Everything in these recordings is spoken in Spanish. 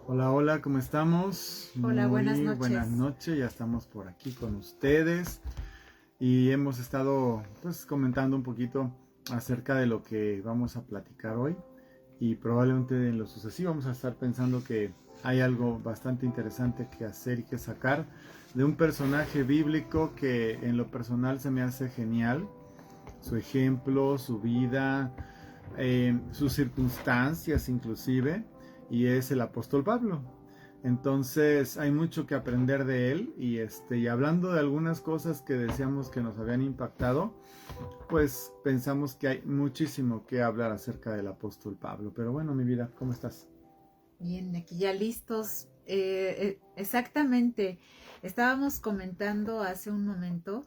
Hola, hola, ¿cómo estamos? Hola, buenas Muy buenas noches. noches, ya estamos por aquí con ustedes y hemos estado pues comentando un poquito acerca de lo que vamos a platicar hoy y probablemente en lo sucesivo vamos a estar pensando que hay algo bastante interesante que hacer y que sacar de un personaje bíblico que en lo personal se me hace genial, su ejemplo, su vida, sus circunstancias inclusive, y es el apóstol Pablo. Entonces hay mucho que aprender de él y hablando de algunas cosas que decíamos que nos habían impactado, pues pensamos que hay muchísimo que hablar acerca del apóstol Pablo. Pero bueno, mi vida, ¿cómo estás? Bien, aquí ya listos. Exactamente. Estábamos comentando hace un momento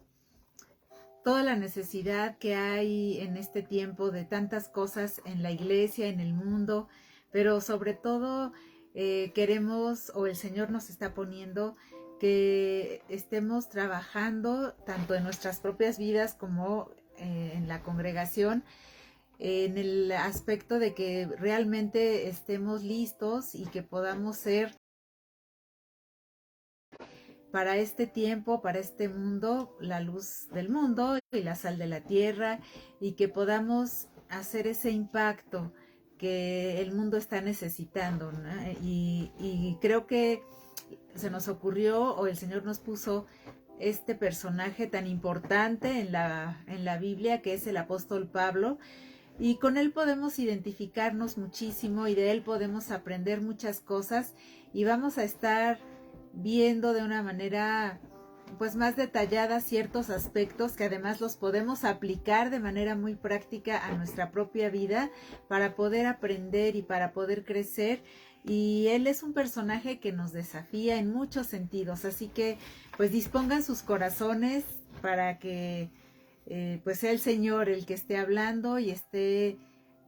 toda la necesidad que hay en este tiempo de tantas cosas en la iglesia, en el mundo, pero sobre todo queremos o el Señor nos está poniendo que estemos trabajando tanto en nuestras propias vidas como en la congregación en el aspecto de que realmente estemos listos y que podamos ser para este tiempo, para este mundo, la luz del mundo y la sal de la tierra, y que podamos hacer ese impacto que el mundo está necesitando, ¿no? Y creo que se nos ocurrió o el Señor nos puso este personaje tan importante en la Biblia, que es el apóstol Pablo, y con él podemos identificarnos muchísimo y de él podemos aprender muchas cosas y vamos a estar viendo de una manera pues más detallada ciertos aspectos que además los podemos aplicar de manera muy práctica a nuestra propia vida para poder aprender y para poder crecer, y él es un personaje que nos desafía en muchos sentidos, así que pues dispongan sus corazones para que pues sea el Señor el que esté hablando y esté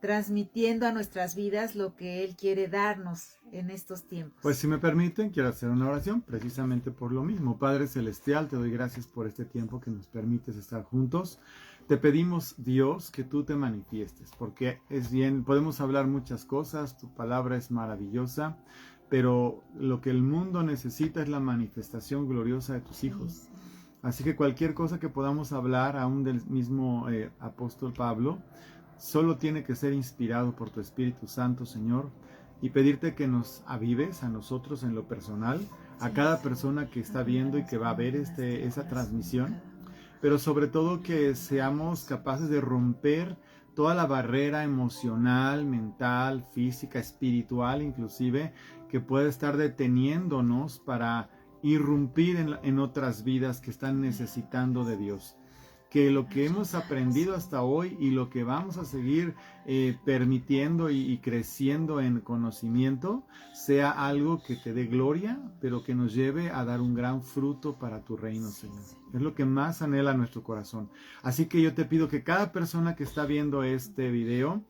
transmitiendo a nuestras vidas lo que Él quiere darnos en estos Pues tiempos. si me permiten, quiero hacer una oración precisamente por lo mismo. Padre Celestial, te doy gracias por este tiempo que nos permites estar juntos. Te pedimos, Dios, que tú te manifiestes, porque es bien, podemos hablar muchas cosas, tu palabra es maravillosa, pero lo que el mundo necesita es la manifestación gloriosa de tus Sí, hijos. Señor. Así que cualquier cosa que podamos hablar, aún del mismo apóstol Pablo, solo tiene que ser inspirado por tu Espíritu Santo, Señor, y pedirte que nos avives a nosotros en lo personal, a Sí, cada Señor. persona que está viendo y Avívanos que va a como ver nuestro esa corazón transmisión, cada uno. pero sobre todo que seamos capaces de romper toda la barrera emocional, mental, física, espiritual inclusive, que puede estar deteniéndonos para irrumpir en otras vidas que están necesitando de Dios. Que lo que hemos Ayúdanos, aprendido hasta Señor. hoy y lo que vamos a seguir permitiendo y creciendo en conocimiento sea algo que te dé gloria, pero que nos lleve a dar un gran fruto para tu reino, Sí, Señor. Es Señor. lo que más anhela nuestro corazón. Así que yo te pido que cada persona que está viendo este video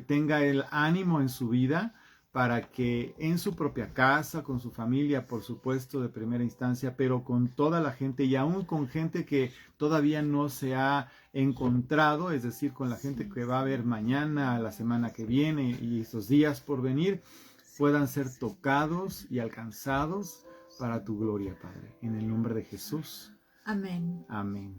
tenga el ánimo en su vida para que en su propia casa, con su familia, por supuesto, de primera instancia, pero con toda la gente y aún con gente que todavía no se ha encontrado, es decir, con la gente Sí, que va a ver Señor. mañana, la semana que viene y estos días por venir, Sí, puedan ser Señor. tocados y alcanzados para tu gloria, Padre. En el nombre de Jesús. Amén. Amén.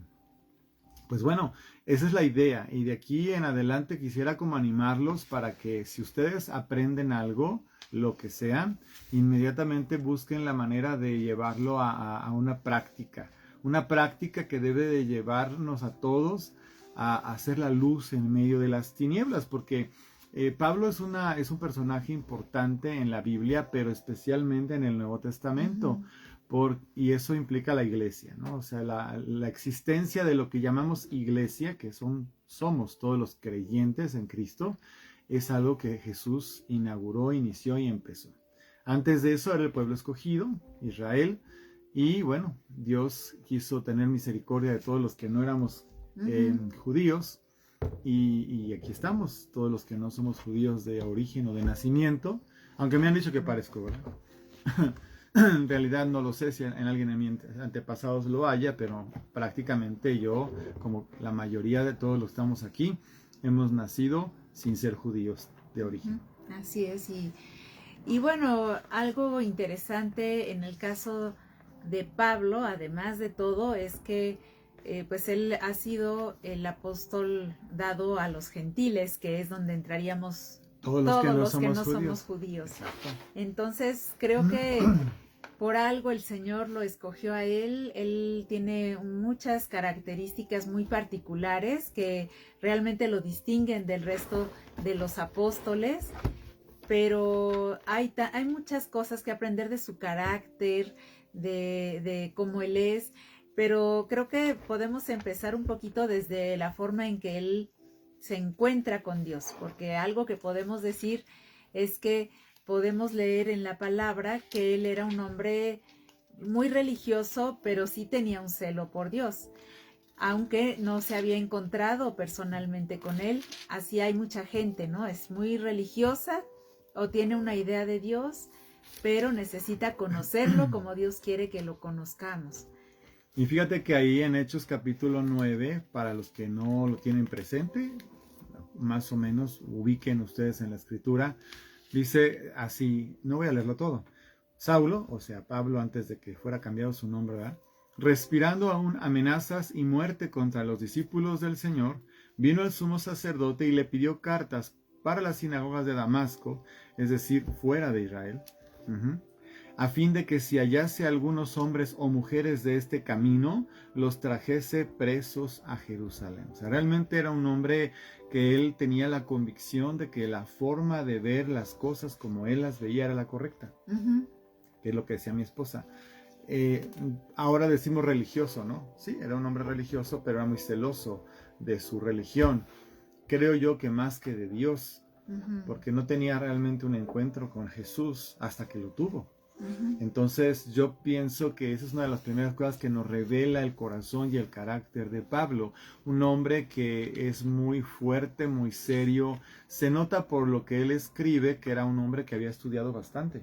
Pues bueno, esa es la idea y de aquí en adelante quisiera como animarlos para que si ustedes aprenden algo, lo que sea, inmediatamente busquen la manera de llevarlo a una práctica que debe de llevarnos a todos a hacer la luz en medio de las tinieblas, porque Pablo es un personaje importante en la Biblia, pero especialmente en el Nuevo Testamento. Ujú. Y eso implica la iglesia, ¿no? O sea, la existencia de lo que llamamos iglesia, que somos todos los creyentes en Cristo, es algo que Jesús inauguró, inició y empezó. Antes de eso era el pueblo escogido, Israel, y bueno, Dios quiso tener misericordia de todos los que no éramos Ujú. judíos, y aquí estamos, todos los que no somos judíos de origen o de nacimiento, aunque me han dicho que parezco, ¿verdad? En realidad no lo sé si en alguien de mis antepasados lo haya, pero prácticamente yo, como la mayoría de todos los que estamos aquí, hemos nacido sin ser judíos de origen. Ujú. Así es, Y bueno, algo interesante en el caso de Pablo, además de todo, es que pues él ha sido el apóstol dado a los gentiles, que es donde entraríamos Todos los que no somos judíos. Exacto. Entonces creo que por algo el Señor lo escogió a él. Él tiene muchas características muy particulares que realmente lo distinguen del resto de los apóstoles, pero hay muchas cosas que aprender de su carácter, de cómo él es, pero creo que podemos empezar un poquito desde la forma en que él se encuentra con Dios, porque algo que podemos decir es que podemos leer en la palabra que él era un hombre muy religioso, pero sí tenía un celo por Dios, aunque no se había encontrado personalmente con él. Así hay mucha gente, ¿no? Es muy religiosa o tiene una idea de Dios, pero necesita conocerlo como Dios quiere que lo conozcamos. Y fíjate que ahí en Hechos capítulo 9, para los que no lo tienen presente, más o menos ubiquen ustedes en la escritura, dice así, no voy a leerlo todo. Saulo, o sea Pablo antes de que fuera cambiado su nombre, ¿verdad?, respirando aún amenazas y muerte contra los discípulos del Señor, vino el sumo sacerdote y le pidió cartas para las sinagogas de Damasco, es decir, fuera de Israel, a fin de que si hallase algunos hombres o mujeres de este camino, los trajese presos a Jerusalén. O sea, realmente era un hombre que él tenía la convicción de que la forma de ver las cosas como él las veía era la correcta, que es lo que decía mi esposa. Ahora decimos religioso, ¿no? Sí, era un hombre religioso, pero era muy celoso de su religión. Creo yo que más que de Dios, porque no tenía realmente un encuentro con Jesús hasta que lo tuvo. Entonces yo pienso que esa es una de las primeras cosas que nos revela el corazón y el carácter de Pablo, un hombre que es muy fuerte, muy serio. Se nota por lo que él escribe que era un hombre que había estudiado bastante.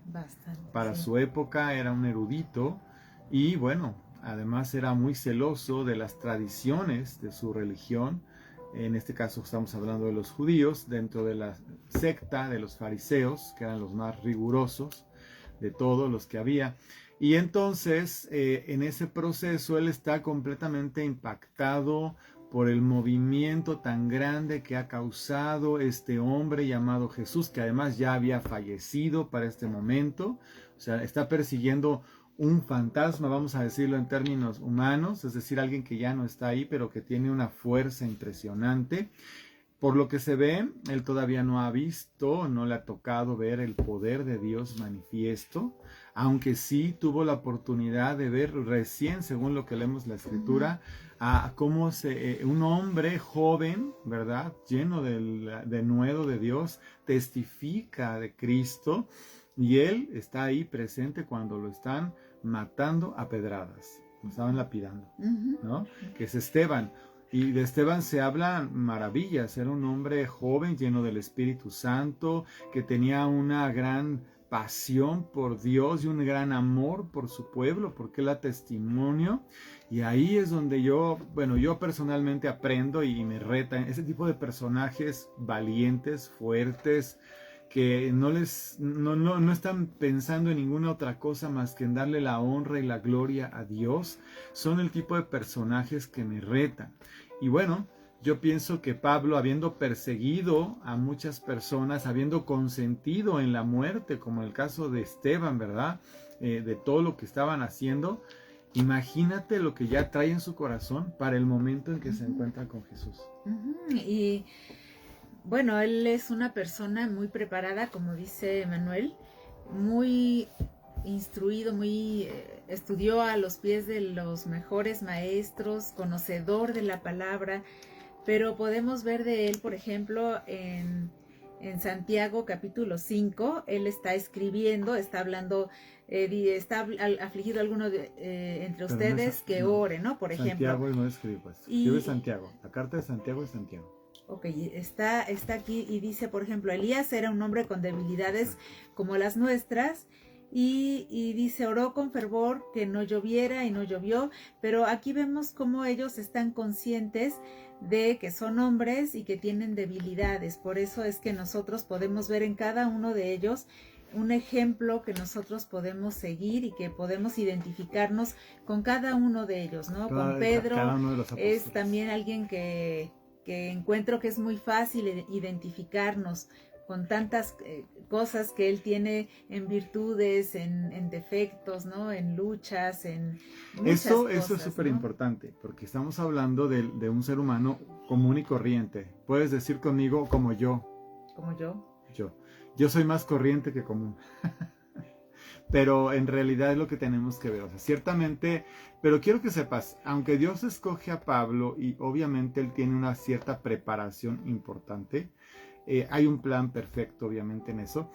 Para su época era un erudito y bueno, además era muy celoso de las tradiciones de su religión. En este caso estamos hablando de los judíos, dentro de la secta de los fariseos, que eran los más rigurosos de todos los que había. Y entonces en ese proceso él está completamente impactado por el movimiento tan grande que ha causado este hombre llamado Jesús, que además ya había fallecido para este momento. O sea, está persiguiendo un fantasma, vamos a decirlo en términos humanos, es decir, alguien que ya no está ahí, pero que tiene una fuerza impresionante. Por lo que se ve, él todavía no ha visto, no le ha tocado ver el poder de Dios manifiesto, aunque sí tuvo la oportunidad de ver recién, según lo que leemos en la escritura, a cómo un hombre joven, ¿verdad?, lleno de nuevo de Dios, testifica de Cristo, y él está ahí presente cuando lo están matando a pedradas, lo estaban lapidando, ¿no? Que es Esteban. Y de Esteban se hablan maravillas, era un hombre joven, lleno del Espíritu Santo, que tenía una gran pasión por Dios y un gran amor por su pueblo, porque él da testimonio. Y ahí es donde yo personalmente aprendo y me reta ese tipo de personajes valientes, fuertes, que no están pensando en ninguna otra cosa más que en darle la honra y la gloria a Dios. Son el tipo de personajes que me retan. Y bueno, yo pienso que Pablo, habiendo perseguido a muchas personas, habiendo consentido en la muerte, como el caso de Esteban, ¿verdad?, de todo lo que estaban haciendo, imagínate lo que ya trae en su corazón para el momento en que se encuentra con Jesús. Y bueno, él es una persona muy preparada, como dice Manuel, muy instruido, estudió a los pies de los mejores maestros, conocedor de la palabra, pero podemos ver de él, por ejemplo, en Santiago capítulo 5, él está escribiendo, está hablando, está afligido alguno entre ustedes que ore, ¿no? Por ejemplo. Santiago no escribe, pues. Escribe Santiago, la carta de Santiago es Santiago. Ok, está aquí y dice, por ejemplo, Elías era un hombre con debilidades como las nuestras, y dice, oró con fervor que no lloviera y no llovió, pero aquí vemos cómo ellos están conscientes de que son hombres y que tienen debilidades. Por eso es que nosotros podemos ver en cada uno de ellos un ejemplo que nosotros podemos seguir y que podemos identificarnos con cada uno de ellos, ¿no? Con Pedro cada uno de los apóstoles. es también alguien que encuentro que es muy fácil identificarnos con tantas cosas que él tiene en virtudes, en defectos, ¿no? En luchas, en muchas cosas. Eso es súper importante, porque estamos hablando de un ser humano común y corriente. Puedes decir conmigo como yo. Como yo. Yo soy más corriente que común. Pero en realidad es lo que tenemos que ver. O sea, ciertamente, pero quiero que sepas, aunque Dios escoge a Pablo y obviamente él tiene una cierta preparación importante, hay un plan perfecto obviamente en eso,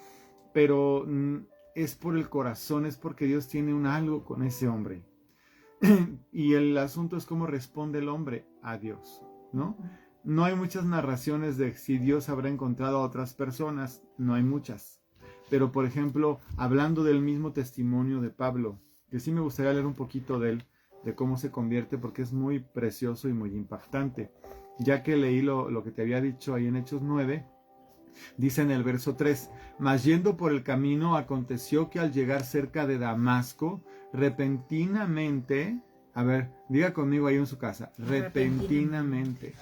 pero es por el corazón, es porque Dios tiene un algo con ese hombre. Y el asunto es cómo responde el hombre a Dios, ¿no? No hay muchas narraciones de si Dios habrá encontrado a otras personas, no hay muchas. Pero, por ejemplo, hablando del mismo testimonio de Pablo, que sí me gustaría leer un poquito de él, de cómo se convierte, porque es muy precioso y muy impactante. Ya que leí lo que te había dicho ahí en Hechos 9, dice en el verso 3, mas yendo por el camino aconteció que al llegar cerca de Damasco, repentinamente, a ver, diga conmigo ahí en su casa, repentinamente.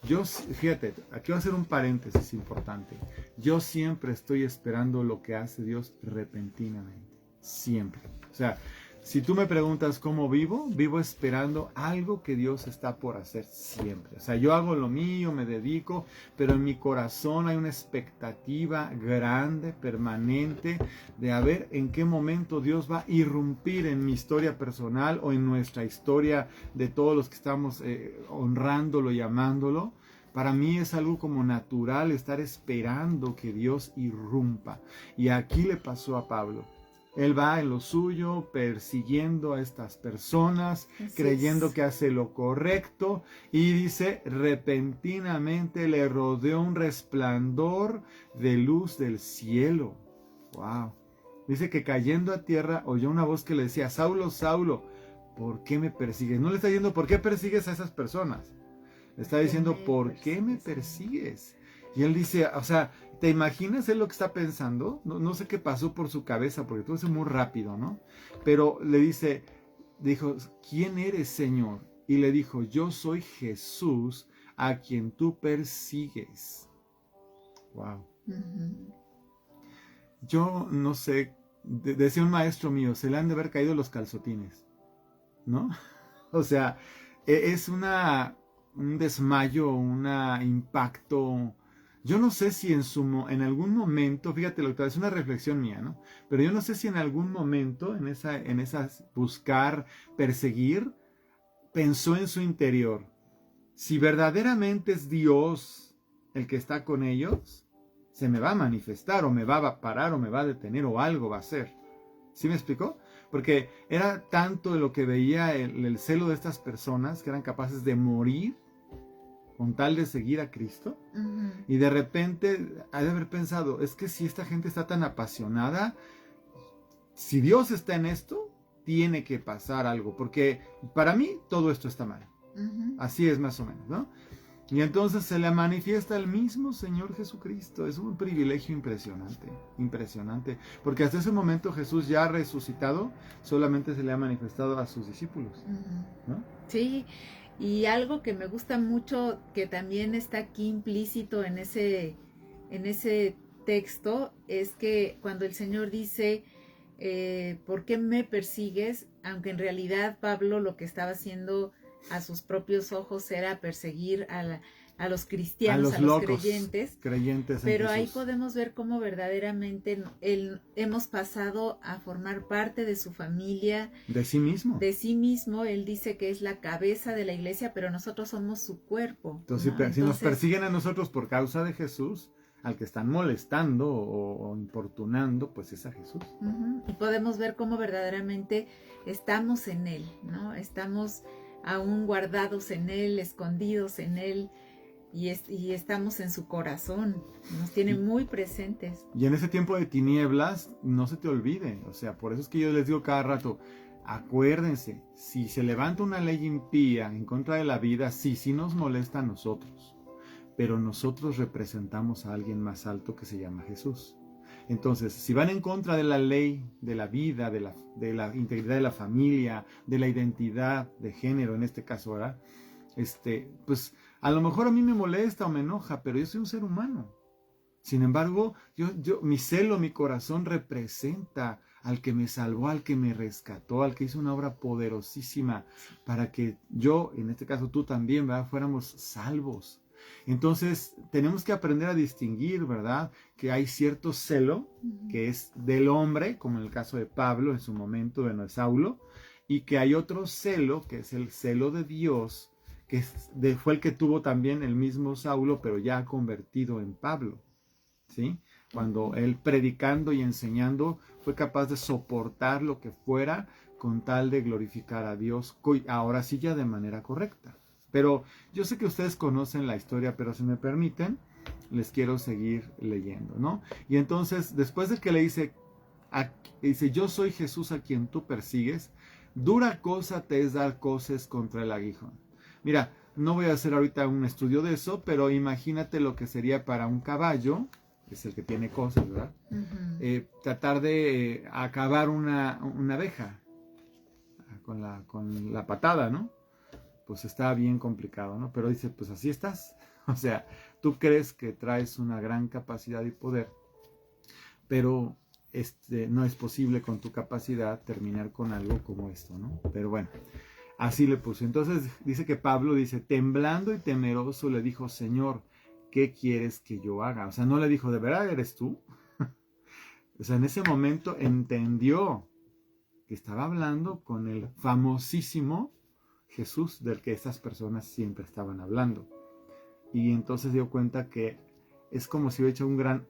Fíjate, aquí voy a hacer un paréntesis importante. Yo siempre estoy esperando lo que hace Dios repentinamente. Siempre. O sea, si tú me preguntas cómo vivo, vivo esperando algo que Dios está por hacer siempre. O sea, yo hago lo mío, me dedico, pero en mi corazón hay una expectativa grande, permanente, de a ver en qué momento Dios va a irrumpir en mi historia personal o en nuestra historia de todos los que estamos honrándolo y amándolo. Para mí es algo como natural estar esperando que Dios irrumpa. Y aquí le pasó a Pablo. Él va en lo suyo, persiguiendo a estas personas, creyendo que hace lo correcto, y dice, repentinamente le rodeó un resplandor de luz del cielo. ¡Wow! Dice que cayendo a tierra oyó una voz que le decía, Saulo, Saulo, ¿por qué me persigues? No le está diciendo, ¿por qué persigues a esas personas? Le está diciendo, ¿por qué me persigues? Y él dice, o sea, ¿te imaginas él lo que está pensando? No sé qué pasó por su cabeza, porque todo es muy rápido, ¿no? Pero le dijo, ¿quién eres, Señor? Y le dijo, yo soy Jesús, a quien tú persigues. Wow. Yo no sé, decía un maestro mío, se le han de haber caído los calcetines, ¿no? O sea, es un desmayo, un impacto. Yo no sé si en algún momento, fíjate, es una reflexión mía, ¿no? Pero yo no sé si en algún momento, en esa buscar, perseguir, pensó en su interior, si verdaderamente es Dios el que está con ellos, se me va a manifestar, o me va a parar, o me va a detener, o algo va a hacer. ¿Sí me explicó? Porque era tanto de lo que veía el celo de estas personas, que eran capaces de morir con tal de seguir a Cristo. Y de repente ha de haber pensado, es que si esta gente está tan apasionada, si Dios está en esto, tiene que pasar algo, porque para mí todo esto está mal. Así es más o menos, ¿no? Y entonces se le manifiesta el mismo Señor Jesucristo. Es un privilegio impresionante, impresionante, porque hasta ese momento Jesús ya resucitado, solamente se le ha manifestado a sus discípulos, ¿no? Sí. Y algo que me gusta mucho, que también está aquí implícito en ese texto, es que cuando el Señor dice, ¿por qué me persigues? Aunque en realidad Pablo lo que estaba haciendo a sus propios ojos era perseguir a los cristianos, a los locos, creyentes pero ahí podemos ver cómo verdaderamente hemos pasado a formar parte de su familia, de sí mismo. Él dice que es la cabeza de la iglesia, pero nosotros somos su cuerpo, ¿no? Entonces, si nos persiguen a nosotros por causa de Jesús, al que están molestando o importunando, pues es a Jesús. Y podemos ver cómo verdaderamente estamos en Él, ¿no? Estamos aún guardados en Él, escondidos en Él, y estamos en su corazón, nos tiene muy presentes. Y en ese tiempo de tinieblas, no se te olvide, o sea, por eso es que yo les digo cada rato, acuérdense, si se levanta una ley impía en contra de la vida, sí nos molesta a nosotros, pero nosotros representamos a alguien más alto que se llama Jesús. Entonces, si van en contra de la ley, de la vida, de la integridad de la familia, de la identidad de género, en este caso, ¿verdad? Pues a lo mejor a mí me molesta o me enoja, pero yo soy un ser humano. Sin embargo, mi celo, mi corazón representa al que me salvó, al que me rescató, al que hizo una obra poderosísima para que yo, en este caso tú también, ¿verdad?, fuéramos salvos. Entonces, tenemos que aprender a distinguir, ¿verdad?, que hay cierto celo que es del hombre, como en el caso de Pablo en su momento, de Saulo, y que hay otro celo, que es el celo de Dios, que fue el que tuvo también el mismo Saulo, pero ya convertido en Pablo. ¿Sí? Cuando él predicando y enseñando fue capaz de soportar lo que fuera con tal de glorificar a Dios, ahora sí ya de manera correcta. Pero yo sé que ustedes conocen la historia, pero si me permiten, les quiero seguir leyendo, ¿no? Y entonces, después de que le dice, yo soy Jesús a quien tú persigues, dura cosa te es dar coces contra el aguijón. Mira, no voy a hacer ahorita un estudio de eso, pero imagínate lo que sería para un caballo, es el que tiene cosas, ¿verdad? Tratar de acabar una abeja con la patada, ¿no? Pues está bien complicado, ¿no? Pero dice, pues así estás. O sea, tú crees que traes una gran capacidad y poder, pero no es posible con tu capacidad terminar con algo como esto, ¿no? Pero bueno, así le puso. Entonces dice que Pablo dice, temblando y temeroso le dijo, Señor, ¿qué quieres que yo haga? O sea, no le dijo, ¿de verdad eres tú? O sea, en ese momento entendió que estaba hablando con el famosísimo Jesús del que estas personas siempre estaban hablando. Y entonces dio cuenta que es como si hubiera hecho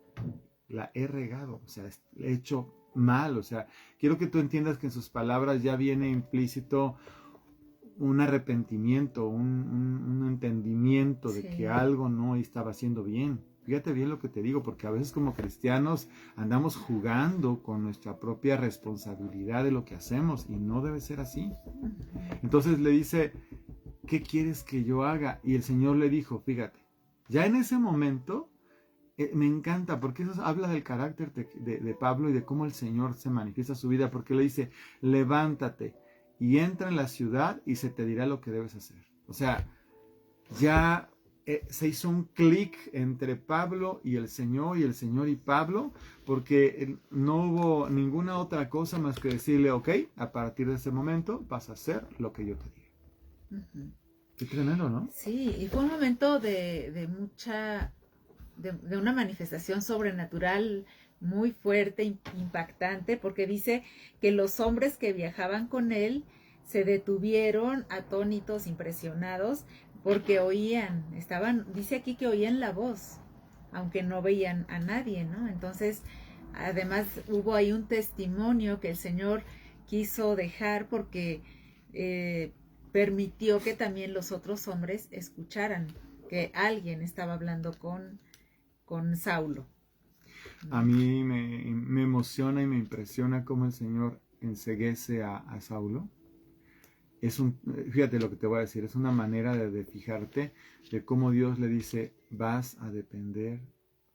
la he regado, o sea, he hecho mal. O sea, quiero que tú entiendas que en sus palabras ya viene implícito un arrepentimiento, un entendimiento de que algo no estaba haciendo bien. Fíjate bien lo que te digo, porque a veces como cristianos andamos jugando con nuestra propia responsabilidad de lo que hacemos y no debe ser así. Entonces le dice, ¿qué quieres que yo haga? Y el Señor le dijo, fíjate, ya en ese momento me encanta, porque eso habla del carácter de Pablo y de cómo el Señor se manifiesta en su vida, porque le dice, levántate y entra en la ciudad y se te dirá lo que debes hacer. O sea, ya se hizo un clic entre Pablo y el Señor y Pablo, porque no hubo ninguna otra cosa más que decirle, ok, a partir de ese momento vas a hacer lo que yo te diga. Qué tremendo, ¿no? Sí, y fue un momento de una manifestación sobrenatural muy fuerte, impactante, porque dice que los hombres que viajaban con él se detuvieron atónitos, impresionados, porque dice aquí que oían la voz, aunque no veían a nadie, ¿no? Entonces, además hubo ahí un testimonio que el Señor quiso dejar porque permitió que también los otros hombres escucharan que alguien estaba hablando con Saulo. A mí me emociona y me impresiona cómo el Señor enceguece a Saulo. Fíjate lo que te voy a decir, es una manera de fijarte de cómo Dios le dice, vas a depender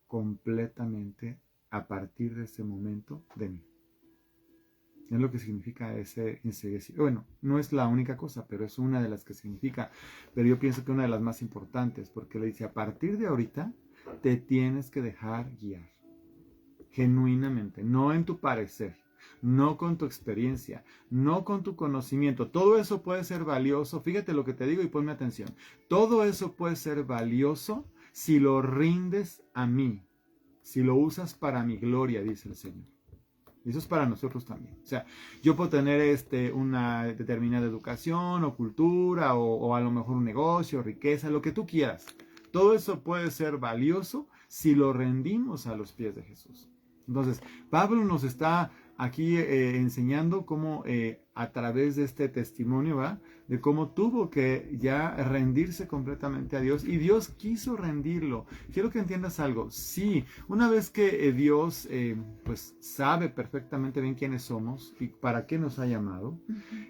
completamente a partir de este momento de mí. Es lo que significa ese enceguecimiento. Bueno, no es la única cosa, pero es una de las que significa. Pero yo pienso que una de las más importantes, porque le dice, a partir de ahorita te tienes que dejar guiar. Genuinamente, no en tu parecer, no con tu experiencia, no con tu conocimiento. Todo eso puede ser valioso. Fíjate lo que te digo y ponme atención. Todo eso puede ser valioso si lo rindes a mí, si lo usas para mi gloria, dice el Señor. Y eso es para nosotros también. O sea, yo puedo tener una determinada educación o cultura o a lo mejor un negocio, riqueza, lo que tú quieras. Todo eso puede ser valioso si lo rendimos a los pies de Jesús. Entonces, Pablo nos está aquí enseñando cómo a través de este testimonio, ¿va?, de cómo tuvo que ya rendirse completamente a Dios y Dios quiso rendirlo. Quiero que entiendas algo. Sí, una vez que Dios pues sabe perfectamente bien quiénes somos y para qué nos ha llamado,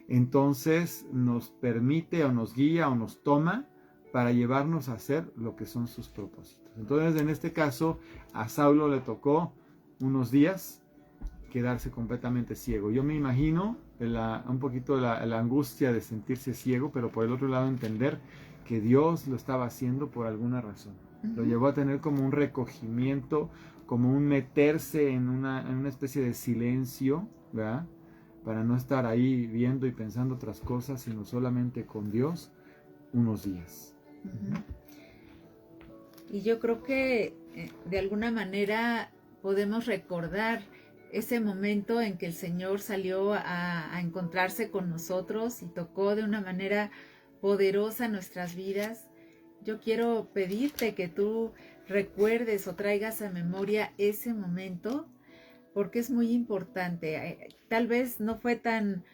entonces nos permite o nos guía o nos toma para llevarnos a hacer lo que son sus propósitos. Entonces, en este caso, a Saulo le tocó unos días quedarse completamente ciego. Yo me imagino un poquito la angustia de sentirse ciego, pero por el otro lado entender que Dios lo estaba haciendo por alguna razón. Lo llevó a tener como un recogimiento, como un meterse en una especie de silencio, ¿verdad? Para no estar ahí viendo y pensando otras cosas, sino solamente con Dios unos días. Y yo creo que de alguna manera podemos recordar ese momento en que el Señor salió a encontrarse con nosotros y tocó de una manera poderosa nuestras vidas. Yo quiero pedirte que tú recuerdes o traigas a memoria ese momento, porque es muy importante. Tal vez no fue tan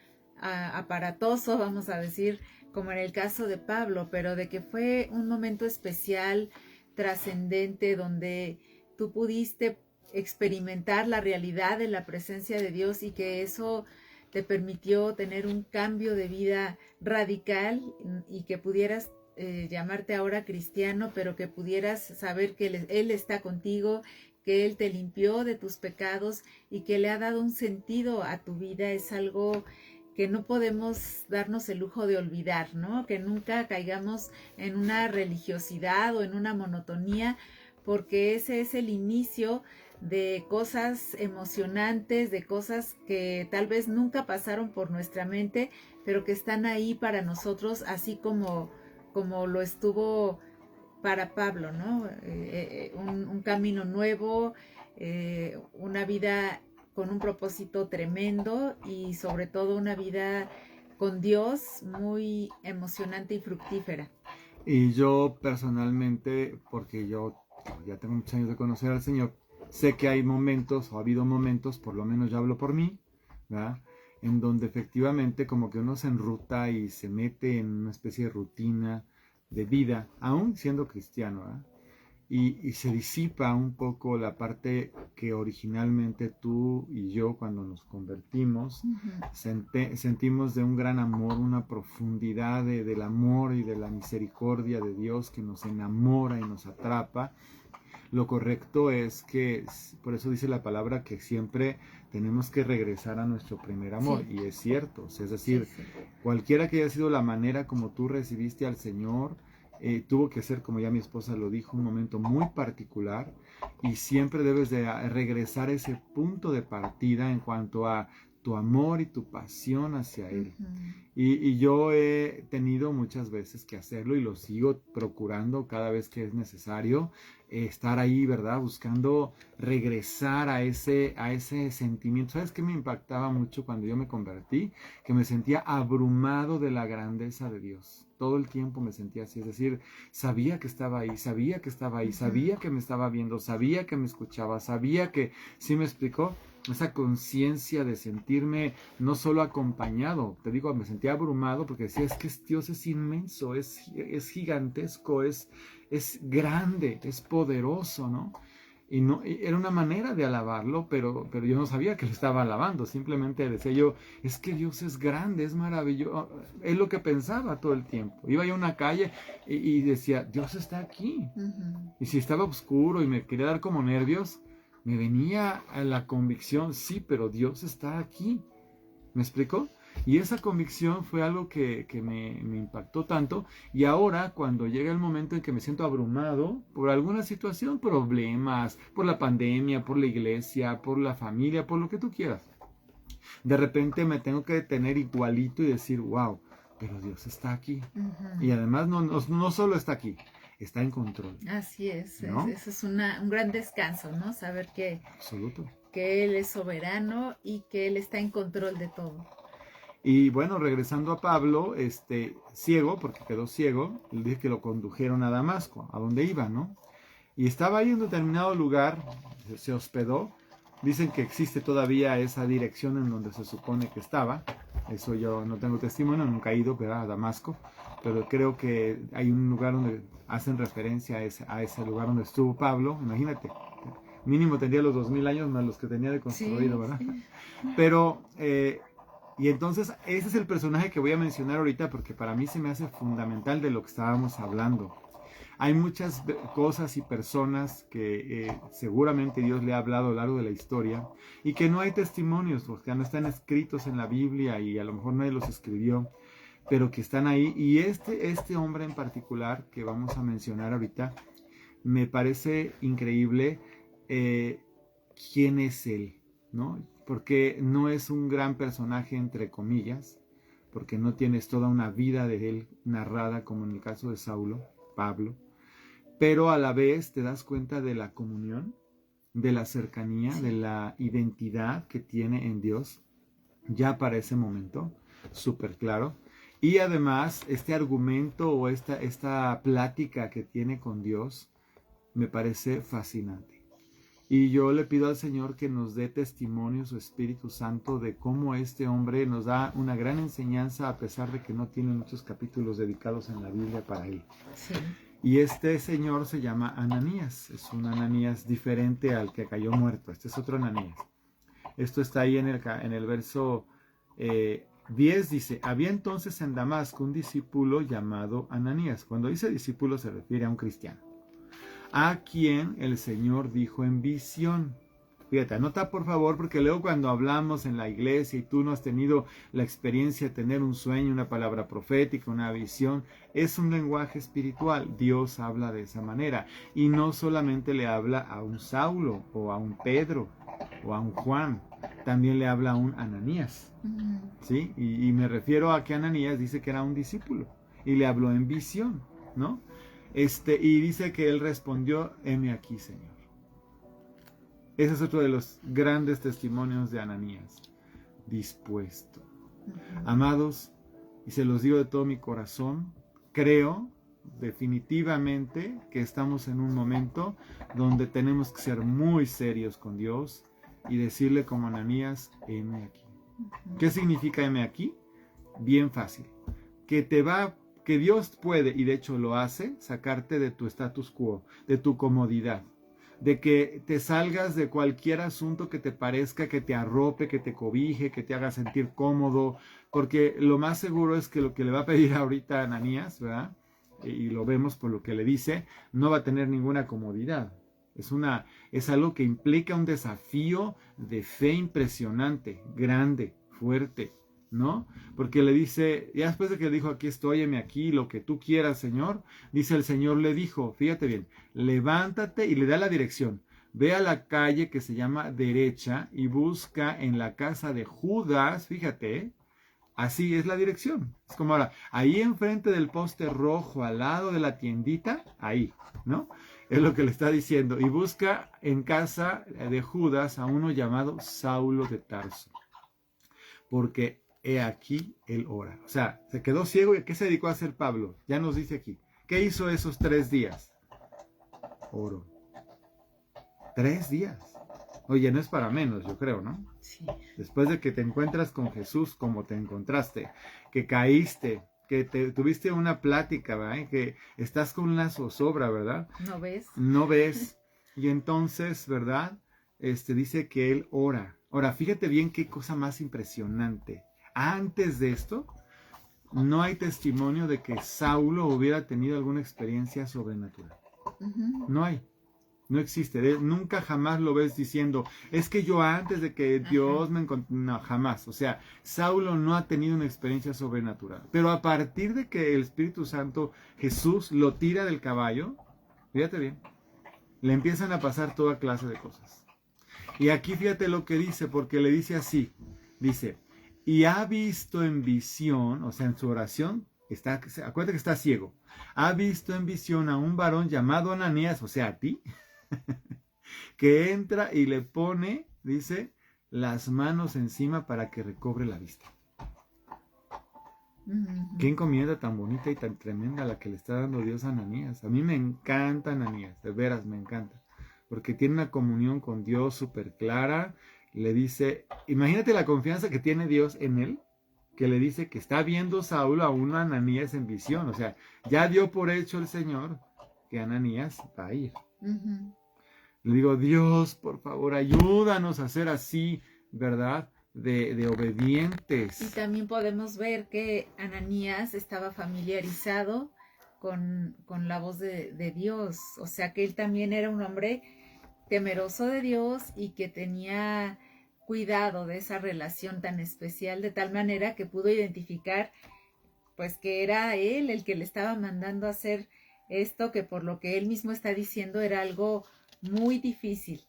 aparatoso, vamos a decir, como en el caso de Pablo, pero de que fue un momento especial, trascendente, donde tú pudiste experimentar la realidad de la presencia de Dios y que eso te permitió tener un cambio de vida radical y que pudieras llamarte ahora cristiano, pero que pudieras saber que Él está contigo, que Él te limpió de tus pecados y que le ha dado un sentido a tu vida. Es algo que no podemos darnos el lujo de olvidar, ¿no? Que nunca caigamos en una religiosidad o en una monotonía, porque ese es el inicio de cosas emocionantes, de cosas que tal vez nunca pasaron por nuestra mente, pero que están ahí para nosotros, así como lo estuvo para Pablo, ¿no? Un camino nuevo, una vida con un propósito tremendo y sobre todo una vida con Dios muy emocionante y fructífera. Y yo personalmente, porque yo ya tengo muchos años de conocer al Señor, sé que hay momentos, o ha habido momentos, por lo menos yo hablo por mí, ¿verdad?, en donde efectivamente como que uno se enruta y se mete en una especie de rutina de vida, aún siendo cristiano, ¿verdad?, y se disipa un poco la parte que originalmente tú y yo cuando nos convertimos sentimos de un gran amor, una profundidad del amor y de la misericordia de Dios que nos enamora y nos atrapa. Lo correcto es que, por eso dice la palabra, que siempre tenemos que regresar a nuestro primer amor. Sí. Y es cierto, es decir, sí. Cualquiera que haya sido la manera como tú recibiste al Señor, tuvo que ser, como ya mi esposa lo dijo, un momento muy particular, y siempre debes de regresar a ese punto de partida en cuanto a tu amor y tu pasión hacia Él. Y yo he tenido muchas veces que hacerlo y lo sigo procurando cada vez que es necesario, estar ahí, ¿verdad?, buscando regresar a ese sentimiento. ¿Sabes qué me impactaba mucho cuando yo me convertí? Que me sentía abrumado de la grandeza de Dios. Todo el tiempo me sentía así, es decir, sabía que estaba ahí, sabía que estaba ahí, sabía que me estaba viendo, sabía que me escuchaba, sabía que, ¿sí me explicó? Esa conciencia de sentirme no solo acompañado, te digo, me sentía abrumado porque decía, es que Dios es inmenso, es gigantesco, es grande, es poderoso, ¿no? Y no, era una manera de alabarlo, pero yo no sabía que lo estaba alabando, simplemente decía yo, es que Dios es grande, es maravilloso, es lo que pensaba todo el tiempo. Iba yo a una calle y decía, Dios está aquí. Y si estaba oscuro y me quería dar como nervios, me venía a la convicción, sí, pero Dios está aquí. ¿Me explicó? Y esa convicción fue algo que me impactó tanto. Y ahora, cuando llega el momento en que me siento abrumado por alguna situación, problemas, por la pandemia, por la iglesia, por la familia, por lo que tú quieras, de repente me tengo que detener igualito y decir, wow, pero Dios está aquí. Y además no solo está aquí, está en control. Así es, ¿no? Eso es un gran descanso, ¿no? Saber que, absoluto, que Él es soberano y que Él está en control de todo. Y bueno, regresando a Pablo, ciego, porque quedó ciego, le dije que lo condujeron a Damasco, a donde iba, ¿no? Y estaba ahí en un determinado lugar, se hospedó. Dicen que existe todavía esa dirección en donde se supone que estaba. Eso yo no tengo testimonio, nunca he ido, ¿verdad?, a Damasco, pero creo que hay un lugar donde hacen referencia a ese lugar donde estuvo Pablo. Imagínate, mínimo tendría los 2000 años más los que tenía de construido, sí, ¿verdad? Sí. Pero, y entonces ese es el personaje que voy a mencionar ahorita porque para mí se me hace fundamental de lo que estábamos hablando. hay muchas cosas y personas que seguramente Dios le ha hablado a lo largo de la historia y que no hay testimonios, porque no están escritos en la Biblia y a lo mejor nadie los escribió, pero que están ahí. Y este hombre en particular que vamos a mencionar ahorita, me parece increíble quién es él, ¿no? Porque no es un gran personaje entre comillas, porque no tienes toda una vida de él narrada como en el caso de Saulo, Pablo, pero a la vez te das cuenta de la comunión, de la cercanía, de la identidad que tiene en Dios, ya para ese momento, súper claro. Y además, este argumento o esta plática que tiene con Dios, me parece fascinante. Y yo le pido al Señor que nos dé testimonio, su Espíritu Santo, de cómo este hombre nos da una gran enseñanza, a pesar de que no tiene muchos capítulos dedicados en la Biblia para él. Sí. Y este señor se llama Ananías. Es un Ananías diferente al que cayó muerto. Este es otro Ananías. Esto está ahí en el verso 10, dice: había entonces en Damasco un discípulo llamado Ananías. Cuando dice discípulo se refiere a un cristiano, a quien el Señor dijo en visión. Fíjate, anota por favor, porque luego cuando hablamos en la iglesia y tú no has tenido la experiencia de tener un sueño, una palabra profética, una visión, es un lenguaje espiritual. Dios habla de esa manera. Y no solamente le habla a un Saulo o a un Pedro o a un Juan, también le habla a un Ananías. ¿Sí? Y me refiero a que Ananías dice que era un discípulo y le habló en visión, ¿no? Y dice que él respondió: heme aquí, Señor. Ese es otro de los grandes testimonios de Ananías. Dispuesto. Amados, y se los digo de todo mi corazón, creo definitivamente que estamos en un momento donde tenemos que ser muy serios con Dios y decirle como Ananías: heme aquí. ¿Qué significa heme aquí? Bien fácil. Que Dios puede, y de hecho lo hace, sacarte de tu status quo, de tu comodidad, de que te salgas de cualquier asunto que te parezca, que te arrope, que te cobije, que te haga sentir cómodo, porque lo más seguro es que lo que le va a pedir ahorita a Ananías, ¿verdad? Y lo vemos por lo que le dice, no va a tener ninguna comodidad. Es algo que implica un desafío de fe impresionante, grande, fuerte, ¿no? Porque le dice, ya después de que le dijo: aquí estoy, heme aquí, lo que tú quieras, Señor, dice el Señor le dijo, fíjate bien, levántate, y le da la dirección: ve a la calle que se llama derecha y busca en la casa de Judas, fíjate, así es la dirección. Es como ahora, ahí enfrente del poste rojo, al lado de la tiendita, ahí, ¿no? Es lo que le está diciendo. Y busca en casa de Judas a uno llamado Saulo de Tarso, porque he aquí él ora. O sea, se quedó ciego. ¿Y qué se dedicó a hacer Pablo? Ya nos dice aquí. ¿Qué hizo esos 3 días? Oró. 3 días. Oye, no es para menos, yo creo, ¿no? Sí. Después de que te encuentras con Jesús como te encontraste, que caíste, que tuviste una plática, ¿verdad? Que estás con una zozobra, ¿verdad? No ves. No ves. Y entonces, ¿verdad? Dice que él ora. Ahora, fíjate bien qué cosa más impresionante. Antes de esto, no hay testimonio de que Saulo hubiera tenido alguna experiencia sobrenatural. No hay. No existe. Nunca jamás lo ves diciendo: es que yo antes de que Dios me encontró. No, jamás. O sea, Saulo no ha tenido una experiencia sobrenatural. Pero a partir de que el Espíritu Santo, Jesús, lo tira del caballo, fíjate bien, le empiezan a pasar toda clase de cosas. Y aquí fíjate lo que dice, porque le dice así. Dice: y ha visto en visión, o sea, en su oración, acuérdate que está ciego. Ha visto en visión a un varón llamado Ananías, o sea, a ti, que entra y le pone, dice, las manos encima para que recobre la vista. Qué encomienda tan bonita y tan tremenda la que le está dando Dios a Ananías. A mí me encanta Ananías, de veras me encanta, porque tiene una comunión con Dios súper clara. Le dice, imagínate la confianza que tiene Dios en él, que le dice que está viendo Saulo a un Ananías en visión. O sea, ya dio por hecho el Señor que Ananías va a ir. Le digo: Dios, por favor, ayúdanos a ser así, ¿verdad? De obedientes. Y también podemos ver que Ananías estaba familiarizado con la voz de Dios. O sea que él también era un hombre temeroso de Dios y que tenía cuidado de esa relación tan especial, de tal manera que pudo identificar pues que era él el que le estaba mandando a hacer esto, que por lo que él mismo está diciendo era algo muy difícil,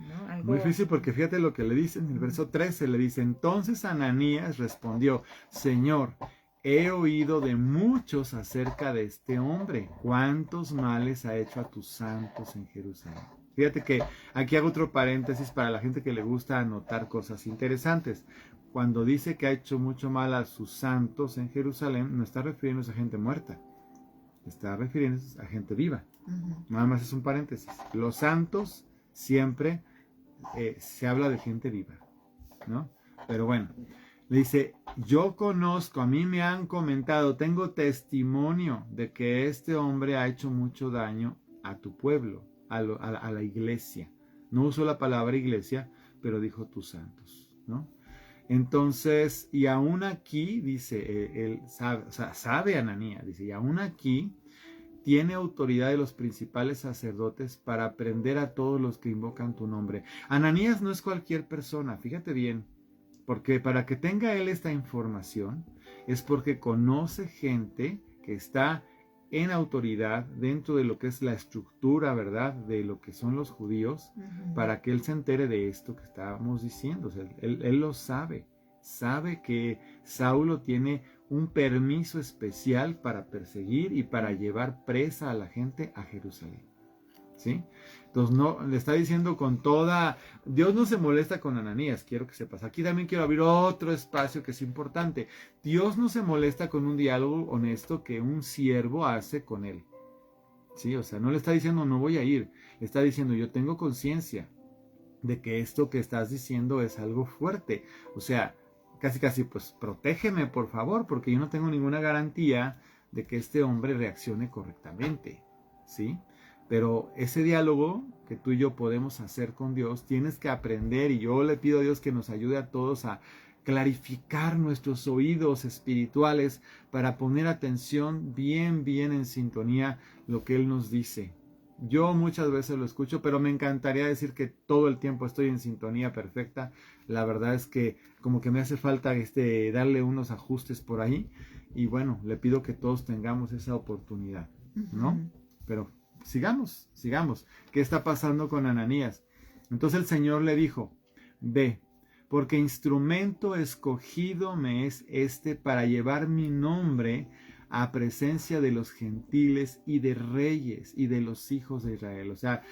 ¿no? Muy difícil, porque fíjate lo que le dice en el verso 13, le dice: entonces Ananías respondió: Señor, he oído de muchos acerca de este hombre, cuántos males ha hecho a tus santos en Jerusalén. Fíjate que aquí hago otro paréntesis para la gente que le gusta anotar cosas interesantes. Cuando dice que ha hecho mucho mal a sus santos en Jerusalén, no está refiriéndose a gente muerta, está refiriéndose a gente viva. Nada más es un paréntesis. Los santos siempre se habla de gente viva, ¿no? Pero bueno, le dice: yo conozco, a mí me han comentado, tengo testimonio de que este hombre ha hecho mucho daño a tu pueblo, a la iglesia. No usó la palabra iglesia, pero dijo tus santos, ¿no? Entonces, y aún aquí, dice, él sabe Ananías, dice, y aún aquí tiene autoridad de los principales sacerdotes para prender a todos los que invocan tu nombre. Ananías no es cualquier persona, fíjate bien, porque para que tenga él esta información es porque conoce gente que está en autoridad dentro de lo que es la estructura, ¿verdad?, de lo que son los judíos, para que él se entere de esto que estábamos diciendo. O sea, él lo sabe que Saulo tiene un permiso especial para perseguir y para llevar presa a la gente a Jerusalén, ¿sí? Entonces no, le está diciendo con toda... Dios no se molesta con Ananías, quiero que sepas. Aquí también quiero abrir otro espacio que es importante. Dios no se molesta con un diálogo honesto que un siervo hace con él, ¿sí? O sea, no le está diciendo no voy a ir, le está diciendo yo tengo conciencia de que esto que estás diciendo es algo fuerte. O sea, casi pues protégeme por favor, porque yo no tengo ninguna garantía de que este hombre reaccione correctamente, ¿sí? Pero ese diálogo que tú y yo podemos hacer con Dios, tienes que aprender, y yo le pido a Dios que nos ayude a todos a clarificar nuestros oídos espirituales para poner atención bien en sintonía lo que Él nos dice. Yo muchas veces lo escucho, pero me encantaría decir que todo el tiempo estoy en sintonía perfecta. La verdad es que como que me hace falta darle unos ajustes por ahí. Y bueno, le pido que todos tengamos esa oportunidad, ¿no? Pero sigamos. ¿Qué está pasando con Ananías? Entonces el Señor le dijo: ve, porque instrumento escogido me es este para llevar mi nombre a presencia de los gentiles y de reyes y de los hijos de Israel. O sea,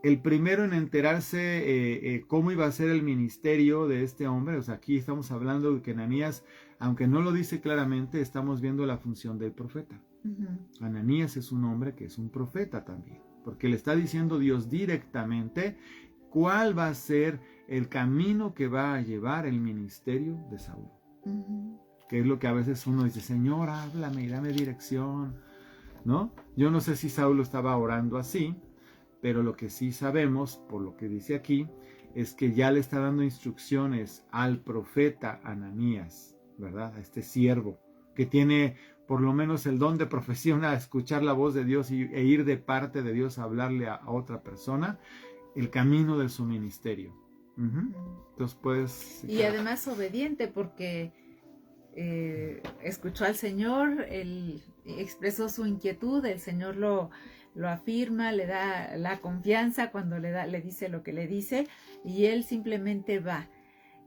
el primero en enterarse cómo iba a ser el ministerio de este hombre. O sea, aquí estamos hablando de que Ananías, aunque no lo dice claramente, estamos viendo la función del profeta. Ananías es un hombre que es un profeta también, porque le está diciendo Dios directamente cuál va a ser el camino que va a llevar el ministerio de Saulo. Que es lo que a veces uno dice: Señor, háblame y dame dirección, ¿no? Yo no sé si Saulo estaba orando así, pero lo que sí sabemos, por lo que dice aquí, es que ya le está dando instrucciones al profeta Ananías, ¿verdad? A este siervo, que tiene por lo menos el don de profesión a escuchar la voz de Dios e ir de parte de Dios a hablarle a otra persona, el camino de su ministerio. Entonces, pues... Y además obediente, porque escuchó al Señor, él expresó su inquietud, el Señor lo afirma, le da la confianza cuando le dice lo que le dice, y él simplemente va.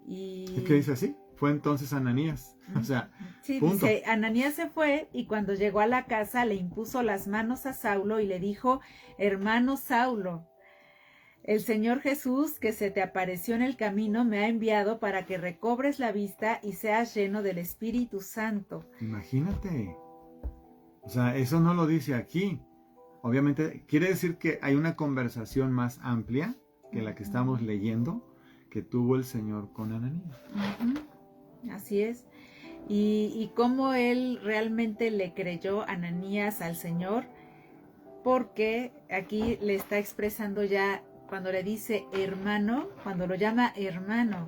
¿Y qué dice así? Fue entonces Ananías. O sea, sí, punto. Dice, Ananías se fue y cuando llegó a la casa le impuso las manos a Saulo y le dijo: hermano Saulo, el Señor Jesús, que se te apareció en el camino, me ha enviado para que recobres la vista y seas lleno del Espíritu Santo. Imagínate. O sea, eso no lo dice aquí. Obviamente, quiere decir que hay una conversación más amplia que la que estamos leyendo que tuvo el Señor con Ananías. Así es. Y cómo él realmente le creyó Ananías al Señor, porque aquí le está expresando ya, cuando le dice hermano, cuando lo llama hermano,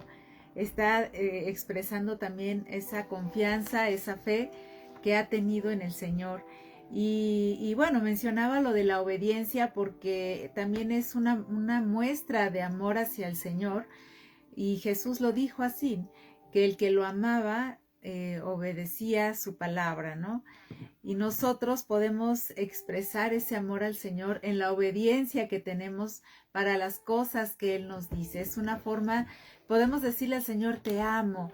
está expresando también esa confianza, esa fe que ha tenido en el Señor. Y bueno, mencionaba lo de la obediencia porque también es una muestra de amor hacia el Señor, y Jesús lo dijo así, que el que lo amaba obedecía su palabra, ¿no? Y nosotros podemos expresar ese amor al Señor en la obediencia que tenemos para las cosas que Él nos dice. Es una forma, podemos decirle al Señor, te amo,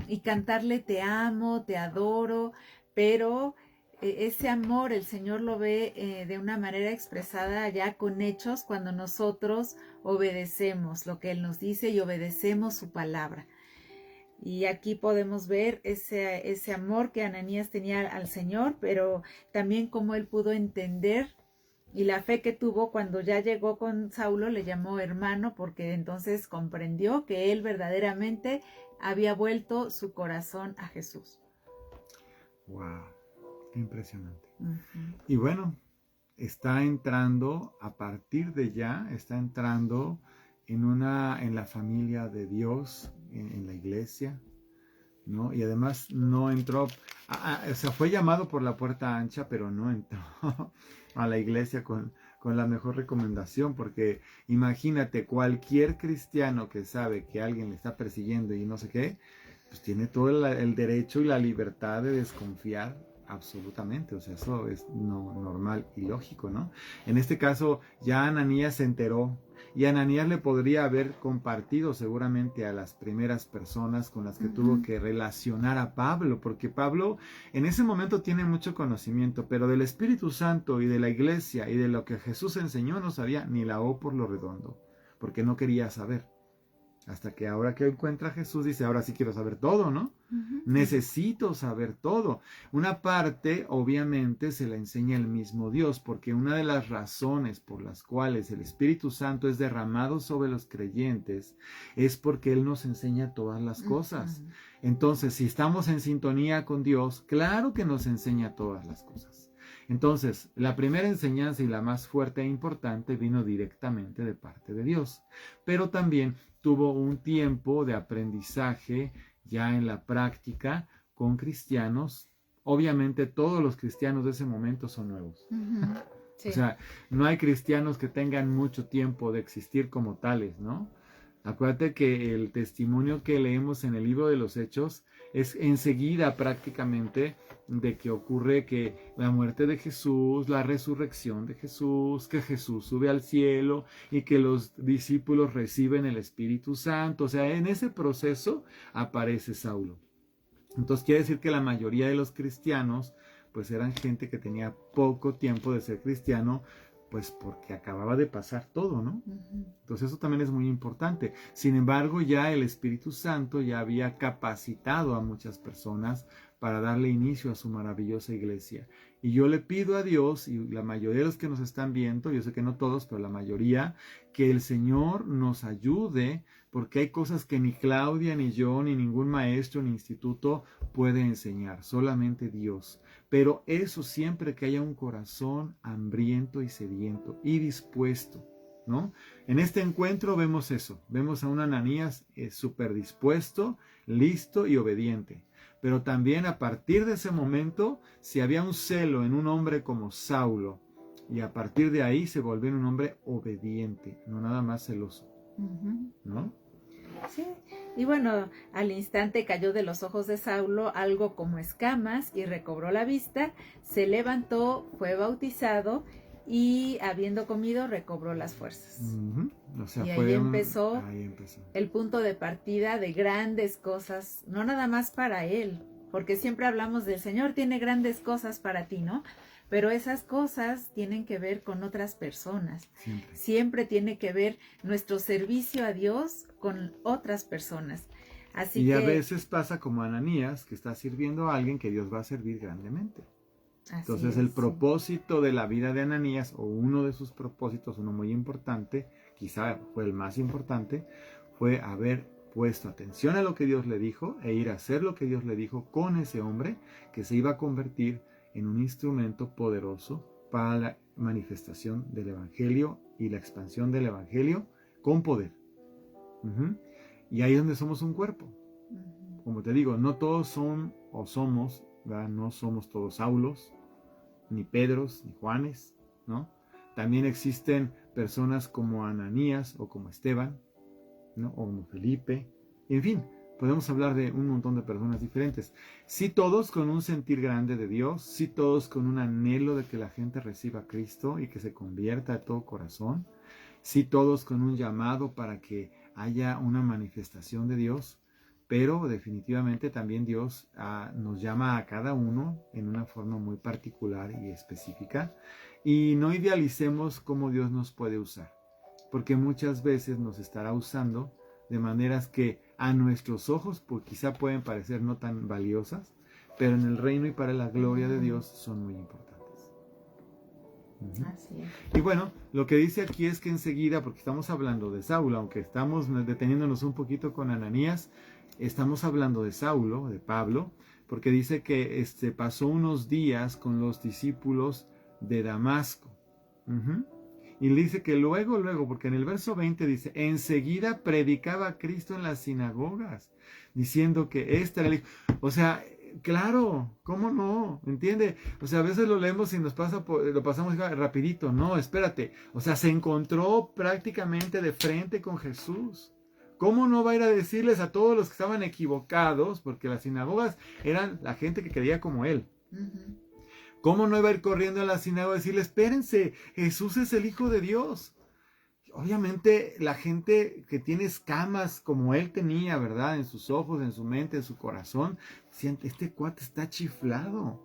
y cantarle, te amo, te adoro, pero ese amor el Señor lo ve de una manera expresada ya con hechos cuando nosotros obedecemos lo que Él nos dice y obedecemos su palabra. Y aquí podemos ver ese amor que Ananías tenía al Señor, pero también cómo él pudo entender, y la fe que tuvo cuando ya llegó con Saulo, le llamó hermano, porque entonces comprendió que él verdaderamente había vuelto su corazón a Jesús. Wow, qué impresionante. Uh-huh. Y bueno, está entrando, a partir de ya, está entrando en la familia de Dios, en la iglesia, ¿no? Y además no entró, o sea, fue llamado por la puerta ancha, pero no entró a la iglesia con la mejor recomendación, porque imagínate, cualquier cristiano que sabe que alguien le está persiguiendo y no sé qué, pues tiene todo el derecho y la libertad de desconfiar absolutamente. O sea, eso es normal y lógico, ¿no? En este caso, ya Ananías se enteró, y Ananías le podría haber compartido seguramente a las primeras personas con las que tuvo que relacionar a Pablo, porque Pablo en ese momento tiene mucho conocimiento, pero del Espíritu Santo y de la iglesia y de lo que Jesús enseñó no sabía ni la O por lo redondo, porque no quería saber. Hasta que ahora que encuentra a Jesús dice, ahora sí quiero saber todo, ¿no? Uh-huh. Necesito saber todo. Una parte, obviamente, se la enseña el mismo Dios, porque una de las razones por las cuales el Espíritu Santo es derramado sobre los creyentes es porque Él nos enseña todas las cosas. Uh-huh. Entonces, si estamos en sintonía con Dios, claro que nos enseña todas las cosas. Entonces, la primera enseñanza y la más fuerte e importante vino directamente de parte de Dios, pero también tuvo un tiempo de aprendizaje ya en la práctica con cristianos. Obviamente todos los cristianos de ese momento son nuevos. Uh-huh. Sí. O sea, no hay cristianos que tengan mucho tiempo de existir como tales, ¿no? Acuérdate que el testimonio que leemos en el libro de los Hechos es enseguida prácticamente de que ocurre que la muerte de Jesús, la resurrección de Jesús, que Jesús sube al cielo y que los discípulos reciben el Espíritu Santo. O sea, en ese proceso aparece Saulo. Entonces quiere decir que la mayoría de los cristianos pues eran gente que tenía poco tiempo de ser cristiano, pues porque acababa de pasar todo, ¿no? Uh-huh. Entonces eso también es muy importante. Sin embargo, ya el Espíritu Santo ya había capacitado a muchas personas para darle inicio a su maravillosa iglesia. Y yo le pido a Dios, y la mayoría de los que nos están viendo, yo sé que no todos, pero la mayoría, que el Señor nos ayude, porque hay cosas que ni Claudia, ni yo, ni ningún maestro, ni instituto puede enseñar, solamente Dios. Pero eso siempre que haya un corazón hambriento y sediento y dispuesto, ¿no? En este encuentro vemos eso, vemos a un Ananías súper dispuesto, listo y obediente. Pero también a partir de ese momento, si había un celo en un hombre como Saulo, y a partir de ahí se volvió un hombre obediente, no nada más celoso, ¿no? Sí, y bueno, al instante cayó de los ojos de Saulo algo como escamas y recobró la vista, se levantó, fue bautizado y habiendo comido recobró las fuerzas. Uh-huh. O sea, y ahí empezó el punto de partida de grandes cosas, no nada más para él, porque siempre hablamos del Señor tiene grandes cosas para ti, ¿no? Pero esas cosas tienen que ver con otras personas. Siempre tiene que ver nuestro servicio a Dios con otras personas. Así y a veces pasa como Ananías, que está sirviendo a alguien que Dios va a servir grandemente. Entonces el propósito de la vida de Ananías, o uno de sus propósitos, uno muy importante, quizá fue el más importante, fue haber puesto atención a lo que Dios le dijo e ir a hacer lo que Dios le dijo con ese hombre que se iba a convertir en un instrumento poderoso para la manifestación del Evangelio y la expansión del Evangelio con poder. Uh-huh. Y ahí es donde somos un cuerpo. Como te digo, no todos son o somos, ¿verdad? No somos todos Saulos, ni Pedros, ni Juanes, ¿no? También existen personas como Ananías o como Esteban, ¿no? O como Felipe, en fin, podemos hablar de un montón de personas diferentes. Sí todos con un sentir grande de Dios, sí todos con un anhelo de que la gente reciba a Cristo y que se convierta de todo corazón, sí todos con un llamado para que haya una manifestación de Dios, pero definitivamente también Dios nos llama a cada uno en una forma muy particular y específica, y no idealicemos cómo Dios nos puede usar, porque muchas veces nos estará usando de maneras que a nuestros ojos pues, quizá pueden parecer no tan valiosas, pero en el reino y para la gloria de Dios son muy importantes. Así es. Y bueno, lo que dice aquí es que enseguida, porque estamos hablando de Saulo, aunque estamos deteniéndonos un poquito con Ananías, estamos hablando de Saulo, de Pablo, porque dice que pasó unos días con los discípulos de Damasco. Y le dice que luego, porque en el verso 20 dice, enseguida predicaba a Cristo en las sinagogas, diciendo que esta era el Hijo. O sea, claro, ¿cómo no? ¿Entiende? O sea, a veces lo leemos y lo pasamos rapidito. No, espérate. O sea, se encontró prácticamente de frente con Jesús. ¿Cómo no va a ir a decirles a todos los que estaban equivocados? Porque las sinagogas eran la gente que creía como él. ¿Cómo no iba a ir corriendo a la sinagoga y decirle, espérense, Jesús es el Hijo de Dios? Obviamente la gente que tiene escamas como él tenía, ¿verdad? En sus ojos, en su mente, en su corazón, decían, este cuate está chiflado.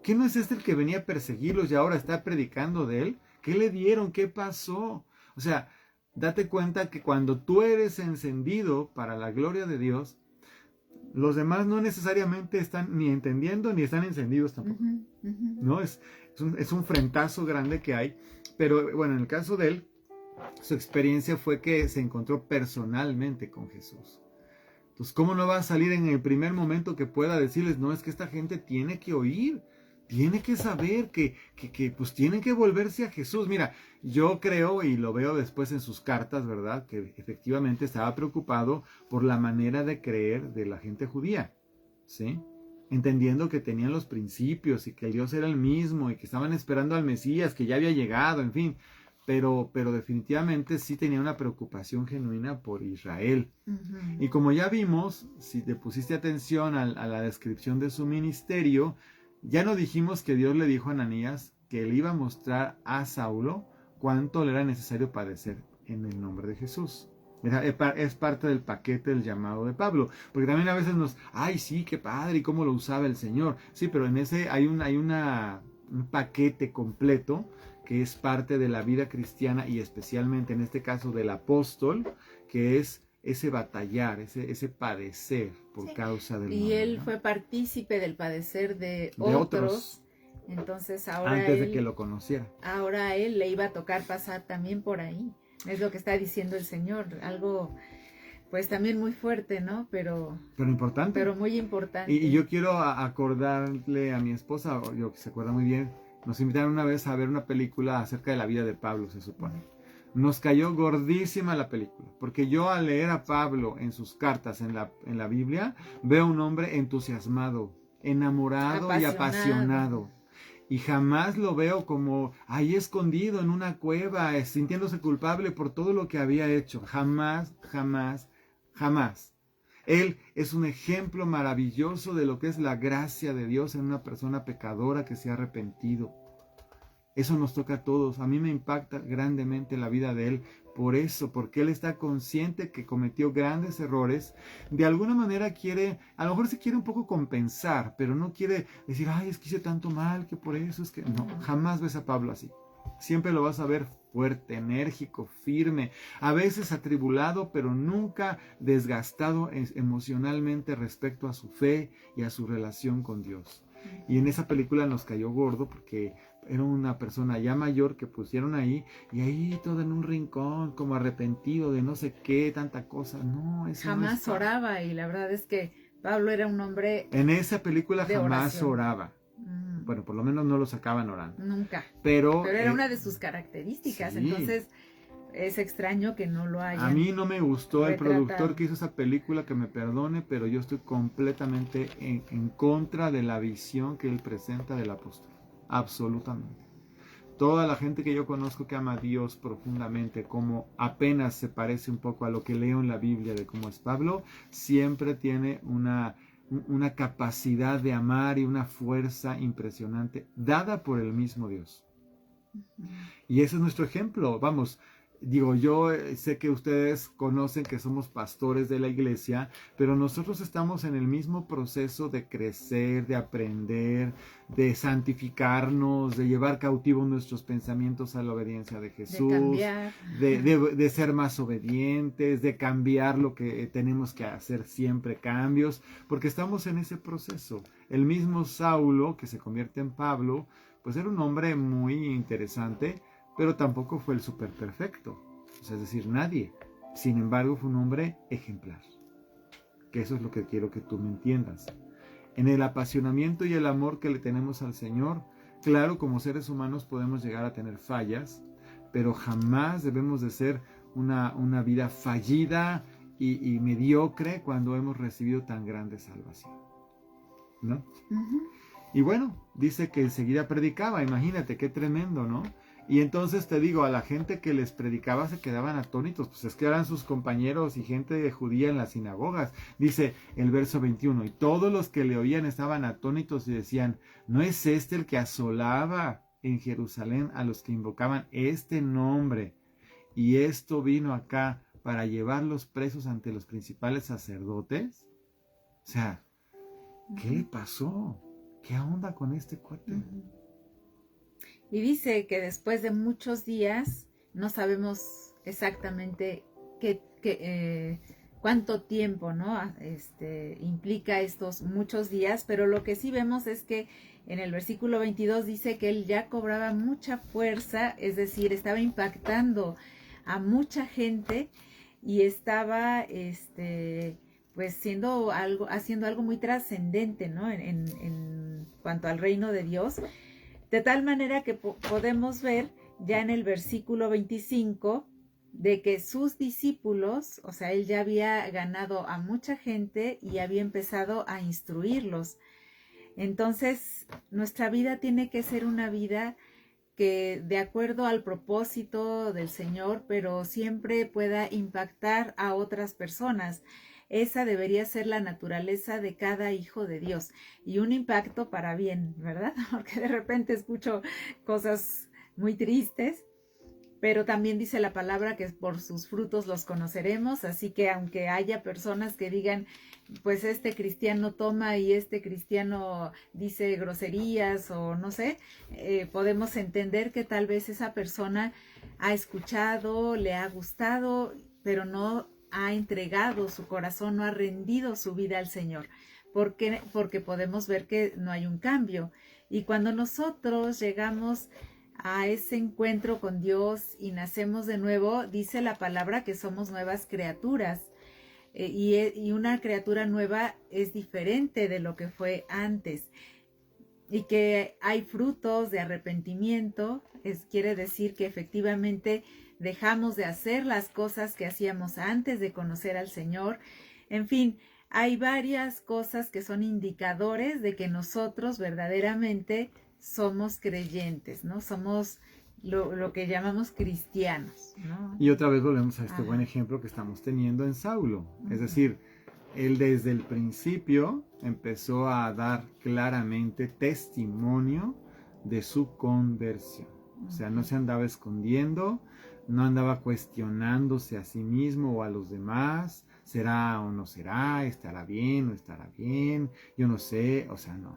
¿Qué no es este el que venía a perseguirlos y ahora está predicando de él? ¿Qué le dieron? ¿Qué pasó? O sea, date cuenta que cuando tú eres encendido para la gloria de Dios, los demás no necesariamente están ni entendiendo ni están encendidos tampoco. ¿No? Es un frentazo grande que hay. Pero bueno, en el caso de él, su experiencia fue que se encontró personalmente con Jesús. Entonces, ¿cómo no va a salir en el primer momento que pueda decirles, no, es que esta gente tiene que oír, tiene que saber que pues tienen que volverse a Jesús? Mira, yo creo y lo veo después en sus cartas, ¿verdad? Que efectivamente estaba preocupado por la manera de creer de la gente judía, ¿sí? Entendiendo que tenían los principios y que Dios era el mismo y que estaban esperando al Mesías, que ya había llegado, en fin. Pero definitivamente sí tenía una preocupación genuina por Israel. Y como ya vimos, si te pusiste atención a la descripción de su ministerio, ya no dijimos que Dios le dijo a Ananías que le iba a mostrar a Saulo cuánto le era necesario padecer en el nombre de Jesús. Es parte del paquete del llamado de Pablo, porque también a veces ay sí, qué padre, y cómo lo usaba el Señor. Sí, pero en ese hay un paquete completo que es parte de la vida cristiana y especialmente en este caso del apóstol, que es ese batallar, ese padecer por causa del nombre. Y él fue partícipe del padecer de otros. Entonces ahora antes de que lo conociera. Ahora a él le iba a tocar pasar también por ahí. Es lo que está diciendo el Señor, algo pues también muy fuerte, ¿no? Pero importante. Pero muy importante. Y yo quiero acordarle a mi esposa, yo que se acuerda muy bien, nos invitaron una vez a ver una película acerca de la vida de Pablo, se supone. Nos cayó gordísima la película, porque yo al leer a Pablo en sus cartas en la Biblia, veo un hombre entusiasmado, enamorado y apasionado. Y jamás lo veo como ahí escondido en una cueva, sintiéndose culpable por todo lo que había hecho. Jamás, jamás, jamás. Él es un ejemplo maravilloso de lo que es la gracia de Dios en una persona pecadora que se ha arrepentido. Eso nos toca a todos. A mí me impacta grandemente la vida de él por eso, porque él está consciente que cometió grandes errores. De alguna manera quiere, a lo mejor se quiere un poco compensar, pero no quiere decir, ay, es que hice tanto mal, que por eso es que... No, jamás ves a Pablo así. Siempre lo vas a ver fuerte, enérgico, firme, a veces atribulado, pero nunca desgastado emocionalmente respecto a su fe y a su relación con Dios. Y en esa película nos cayó gordo porque era una persona ya mayor que pusieron ahí, y ahí todo en un rincón, como arrepentido de no sé qué, tanta cosa. No, eso jamás no oraba, y la verdad es que Pablo era un hombre en esa película jamás oración. Oraba. Bueno, por lo menos no lo sacaban orando. Nunca. Pero era una de sus características, sí. Entonces es extraño que no lo haya. A mí no me gustó el productor que hizo esa película, que me perdone, pero yo estoy completamente en contra de la visión que él presenta del apóstol. absolutamente. Toda la gente que yo conozco que ama a Dios profundamente, como apenas se parece un poco a lo que leo en la Biblia de cómo es Pablo, siempre tiene una capacidad de amar y una fuerza impresionante dada por el mismo Dios. Y ese es nuestro ejemplo. Vamos, digo, yo sé que ustedes conocen que somos pastores de la iglesia, pero nosotros estamos en el mismo proceso de crecer, de aprender, de santificarnos, de llevar cautivos nuestros pensamientos a la obediencia de Jesús, de cambiar, de ser más obedientes, de cambiar lo que tenemos que hacer siempre, cambios, porque estamos en ese proceso. El mismo Saulo, que se convierte en Pablo, pues era un hombre muy interesante, pero tampoco fue el súper perfecto, o sea, es decir, nadie. Sin embargo, fue un hombre ejemplar, que eso es lo que quiero que tú me entiendas. En el apasionamiento y el amor que le tenemos al Señor, claro, como seres humanos podemos llegar a tener fallas, pero jamás debemos de ser una vida fallida y mediocre cuando hemos recibido tan grande salvación, ¿no? Y bueno, dice que enseguida predicaba, imagínate qué tremendo, ¿no? Y entonces te digo, a la gente que les predicaba se quedaban atónitos, pues es que eran sus compañeros y gente judía en las sinagogas. Dice el verso 21, y todos los que le oían estaban atónitos y decían, ¿no es este el que asolaba en Jerusalén a los que invocaban este nombre? Y esto vino acá para llevarlos presos ante los principales sacerdotes. O sea, ¿qué le pasó? ¿Qué onda con este cuate? Y dice que después de muchos días, no sabemos exactamente cuánto tiempo, ¿no? Implica estos muchos días, pero lo que sí vemos es que en el versículo 22 dice que él ya cobraba mucha fuerza, es decir, estaba impactando a mucha gente y estaba pues haciendo algo muy trascendente, ¿no? En cuanto al reino de Dios, de tal manera que podemos ver ya en el versículo 25 de que sus discípulos, o sea, él ya había ganado a mucha gente y había empezado a instruirlos. Entonces, nuestra vida tiene que ser una vida que de acuerdo al propósito del Señor, pero siempre pueda impactar a otras personas. Esa debería ser la naturaleza de cada hijo de Dios y un impacto para bien, ¿verdad? Porque de repente escucho cosas muy tristes, pero también dice la palabra que por sus frutos los conoceremos, así que aunque haya personas que digan, pues este cristiano toma y este cristiano dice groserías o no sé, podemos entender que tal vez esa persona ha escuchado, le ha gustado, pero no ha entregado su corazón, no ha rendido su vida al Señor, porque podemos ver que no hay un cambio. Y cuando nosotros llegamos a ese encuentro con Dios y nacemos de nuevo, dice la palabra que somos nuevas criaturas. Y una criatura nueva es diferente de lo que fue antes. Y que hay frutos de arrepentimiento, quiere decir que efectivamente dejamos de hacer las cosas que hacíamos antes de conocer al Señor. En fin, hay varias cosas que son indicadores de que nosotros verdaderamente somos creyentes, ¿no? Somos lo que llamamos cristianos, ¿no? Y otra vez volvemos a este buen ejemplo que estamos teniendo en Saulo. Es decir, él desde el principio empezó a dar claramente testimonio de su conversión. O sea, no se andaba escondiendo, no andaba cuestionándose a sí mismo o a los demás. ¿Será o no será? ¿Estará bien o estará bien? Yo no sé, o sea, no.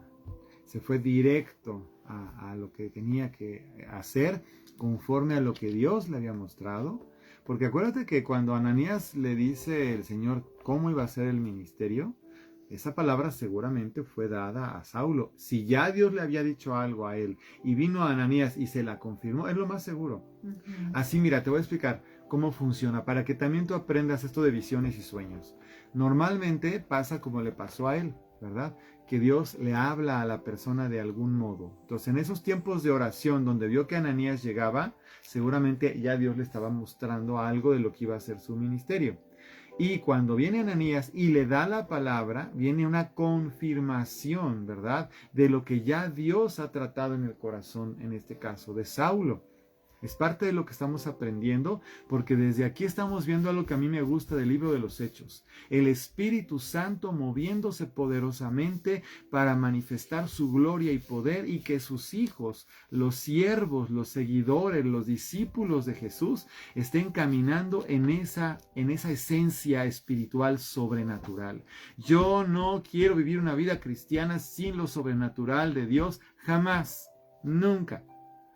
Se fue directo a lo que tenía que hacer conforme a lo que Dios le había mostrado. Porque acuérdate que cuando Ananías le dice el Señor cómo iba a ser el ministerio, esa palabra seguramente fue dada a Saulo. Si ya Dios le había dicho algo a él y vino a Ananías y se la confirmó, es lo más seguro. Así, mira, te voy a explicar cómo funciona para que también tú aprendas esto de visiones y sueños. Normalmente pasa como le pasó a él, ¿verdad? Que Dios le habla a la persona de algún modo. Entonces, en esos tiempos de oración donde vio que Ananías llegaba, seguramente ya Dios le estaba mostrando algo de lo que iba a ser su ministerio. Y cuando viene Ananías y le da la palabra, viene una confirmación, ¿verdad? De lo que ya Dios ha tratado en el corazón, en este caso, de Saulo. Es parte de lo que estamos aprendiendo, porque desde aquí estamos viendo algo que a mí me gusta del libro de los Hechos. El Espíritu Santo moviéndose poderosamente para manifestar su gloria y poder, y que sus hijos, los siervos, los seguidores, los discípulos de Jesús, estén caminando en esa esencia espiritual sobrenatural. Yo no quiero vivir una vida cristiana sin lo sobrenatural de Dios, jamás, nunca.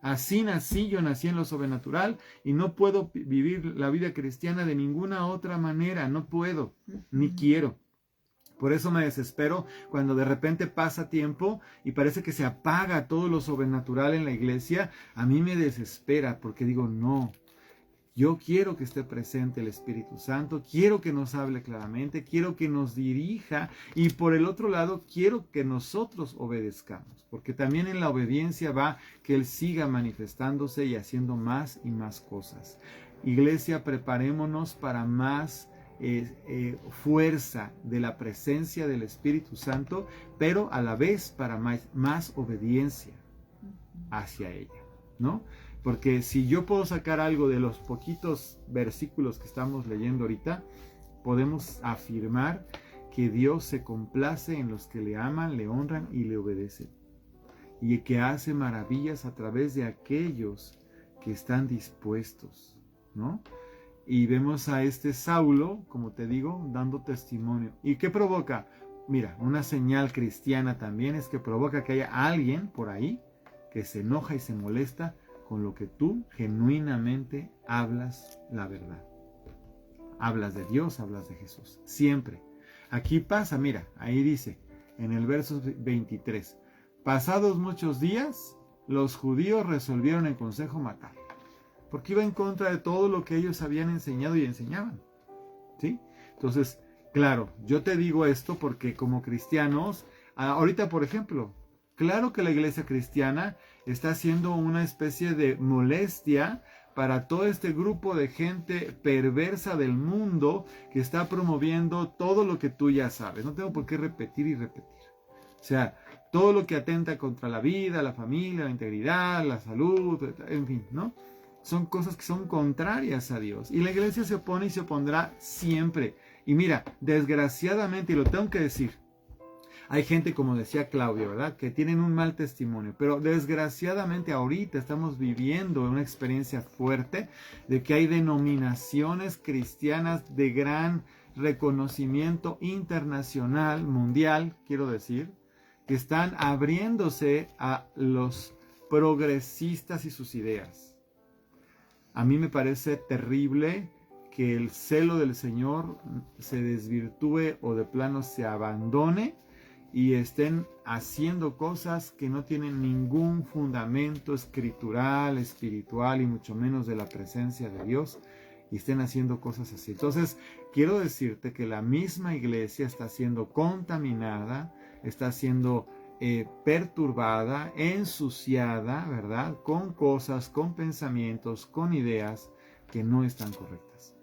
Así nací, yo nací en lo sobrenatural y no puedo vivir la vida cristiana de ninguna otra manera, no puedo, ni quiero. Por eso me desespero cuando de repente pasa tiempo y parece que se apaga todo lo sobrenatural en la iglesia. A mí me desespera porque digo, no. Yo quiero que esté presente el Espíritu Santo, quiero que nos hable claramente, quiero que nos dirija, y por el otro lado quiero que nosotros obedezcamos, porque también en la obediencia va que Él siga manifestándose y haciendo más y más cosas. Iglesia, preparémonos para más fuerza de la presencia del Espíritu Santo, pero a la vez para más obediencia hacia ella, ¿no? Porque si yo puedo sacar algo de los poquitos versículos que estamos leyendo ahorita, podemos afirmar que Dios se complace en los que le aman, le honran y le obedecen. Y que hace maravillas a través de aquellos que están dispuestos, ¿no? Y vemos a este Saulo, como te digo, dando testimonio. ¿Y qué provoca? Mira, una señal cristiana también es que provoca que haya alguien por ahí que se enoja y se molesta con lo que tú genuinamente hablas la verdad. Hablas de Dios, hablas de Jesús. Siempre. Aquí pasa, mira, ahí dice, en el verso 23, pasados muchos días, los judíos resolvieron en consejo matar, porque iba en contra de todo lo que ellos habían enseñado y enseñaban. ¿Sí? Entonces, claro, yo te digo esto porque como cristianos, ahorita por ejemplo, claro que la iglesia cristiana está haciendo una especie de molestia para todo este grupo de gente perversa del mundo que está promoviendo todo lo que tú ya sabes. No tengo por qué repetir y repetir. O sea, todo lo que atenta contra la vida, la familia, la integridad, la salud, en fin, ¿no? Son cosas que son contrarias a Dios. Y la iglesia se opone y se opondrá siempre. Y mira, desgraciadamente, y lo tengo que decir, hay gente, como decía Claudio, ¿verdad?, que tienen un mal testimonio, pero desgraciadamente ahorita estamos viviendo una experiencia fuerte de que hay denominaciones cristianas de gran reconocimiento internacional, mundial, quiero decir, que están abriéndose a los progresistas y sus ideas. A mí me parece terrible que el celo del Señor se desvirtúe o de plano se abandone y estén haciendo cosas que no tienen ningún fundamento escritural, espiritual y mucho menos de la presencia de Dios, y estén haciendo cosas así. Entonces, quiero decirte que la misma iglesia está siendo contaminada, está siendo perturbada, ensuciada, ¿verdad?, con cosas, con pensamientos, con ideas que no están correctas.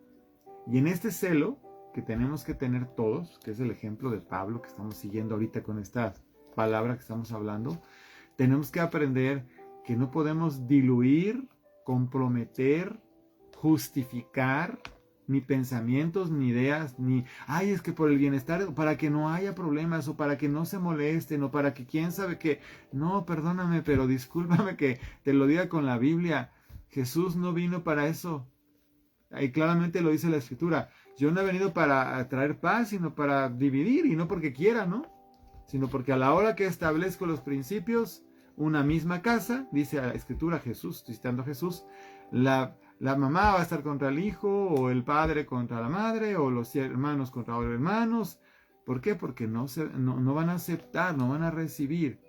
Y en este celo que tenemos que tener todos, que es el ejemplo de Pablo que estamos siguiendo ahorita con esta palabra que estamos hablando, tenemos que aprender que no podemos diluir, comprometer, justificar ni pensamientos, ni ideas, ni, ay, es que por el bienestar, para que no haya problemas, o para que no se molesten, o para que quién sabe qué. No, perdóname, pero discúlpame que te lo diga con la Biblia. Jesús no vino para eso. Ahí claramente lo dice la Escritura. Yo no he venido para traer paz, sino para dividir, y no porque quiera, ¿no? Sino porque a la hora que establezco los principios, una misma casa, dice la Escritura, Jesús, estoy citando a Jesús, la mamá va a estar contra el hijo, o el padre contra la madre, o los hermanos contra los hermanos. ¿Por qué? Porque no van a aceptar, no van a recibir.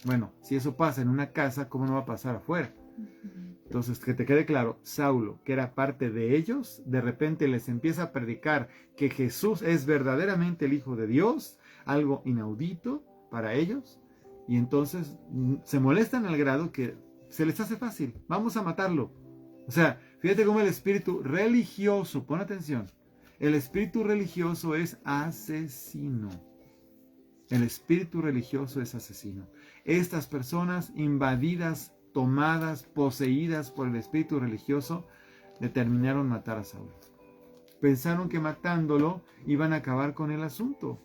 Bueno, si eso pasa en una casa, ¿cómo no va a pasar afuera? Entonces, que te quede claro, Saulo, que era parte de ellos, de repente les empieza a predicar que Jesús es verdaderamente el Hijo de Dios, algo inaudito para ellos, y entonces se molestan al grado que se les hace fácil, vamos a matarlo. O sea, fíjate cómo el espíritu religioso, pon atención, El espíritu religioso es asesino. El espíritu religioso es asesino. Estas personas invadidas, tomadas, poseídas por el espíritu religioso, determinaron matar a Saulo. Pensaron que matándolo iban a acabar con el asunto.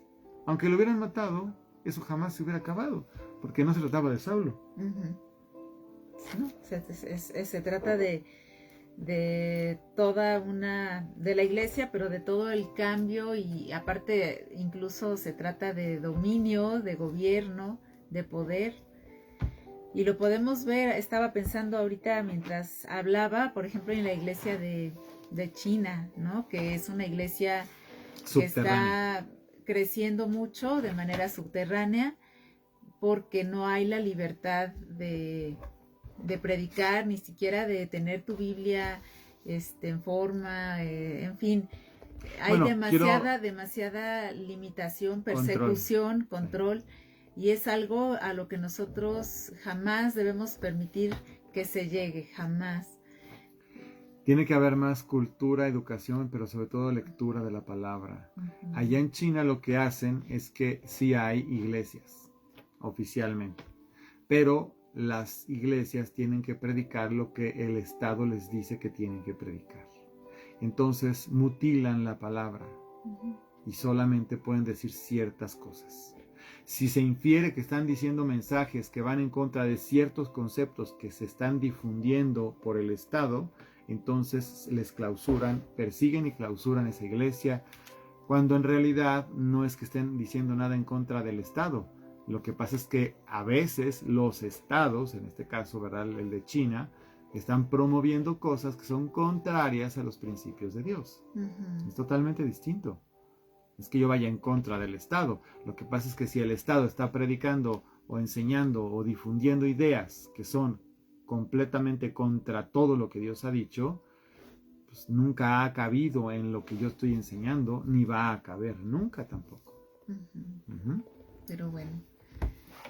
Aunque lo hubieran matado, eso jamás se hubiera acabado, porque no se trataba de Saulo. No, se trata de toda de la iglesia, pero de todo el cambio, y aparte incluso se trata de dominio, de gobierno, de poder. Y lo podemos ver, estaba pensando ahorita mientras hablaba, por ejemplo, en la iglesia de China, ¿no? Que es una iglesia que está creciendo mucho de manera subterránea, porque no hay la libertad de predicar, ni siquiera de tener tu Biblia en forma, en fin. Hay demasiada limitación, persecución, control, y es algo a lo que nosotros jamás debemos permitir que se llegue, jamás. Tiene que haber más cultura, educación, pero sobre todo lectura de la palabra. Allá en China lo que hacen es que sí hay iglesias, oficialmente, pero las iglesias tienen que predicar lo que el Estado les dice que tienen que predicar. Entonces mutilan la palabra y solamente pueden decir ciertas cosas. Si se infiere que están diciendo mensajes que van en contra de ciertos conceptos que se están difundiendo por el Estado, entonces les clausuran, persiguen y clausuran esa iglesia, cuando en realidad no es que estén diciendo nada en contra del Estado. Lo que pasa es que a veces los estados, en este caso, ¿verdad?, el de China, están promoviendo cosas que son contrarias a los principios de Dios. Es totalmente distinto. Es que yo vaya en contra del Estado. Lo que pasa es que si el Estado está predicando o enseñando o difundiendo ideas que son completamente contra todo lo que Dios ha dicho, pues nunca ha cabido en lo que yo estoy enseñando, ni va a caber nunca tampoco. Pero bueno,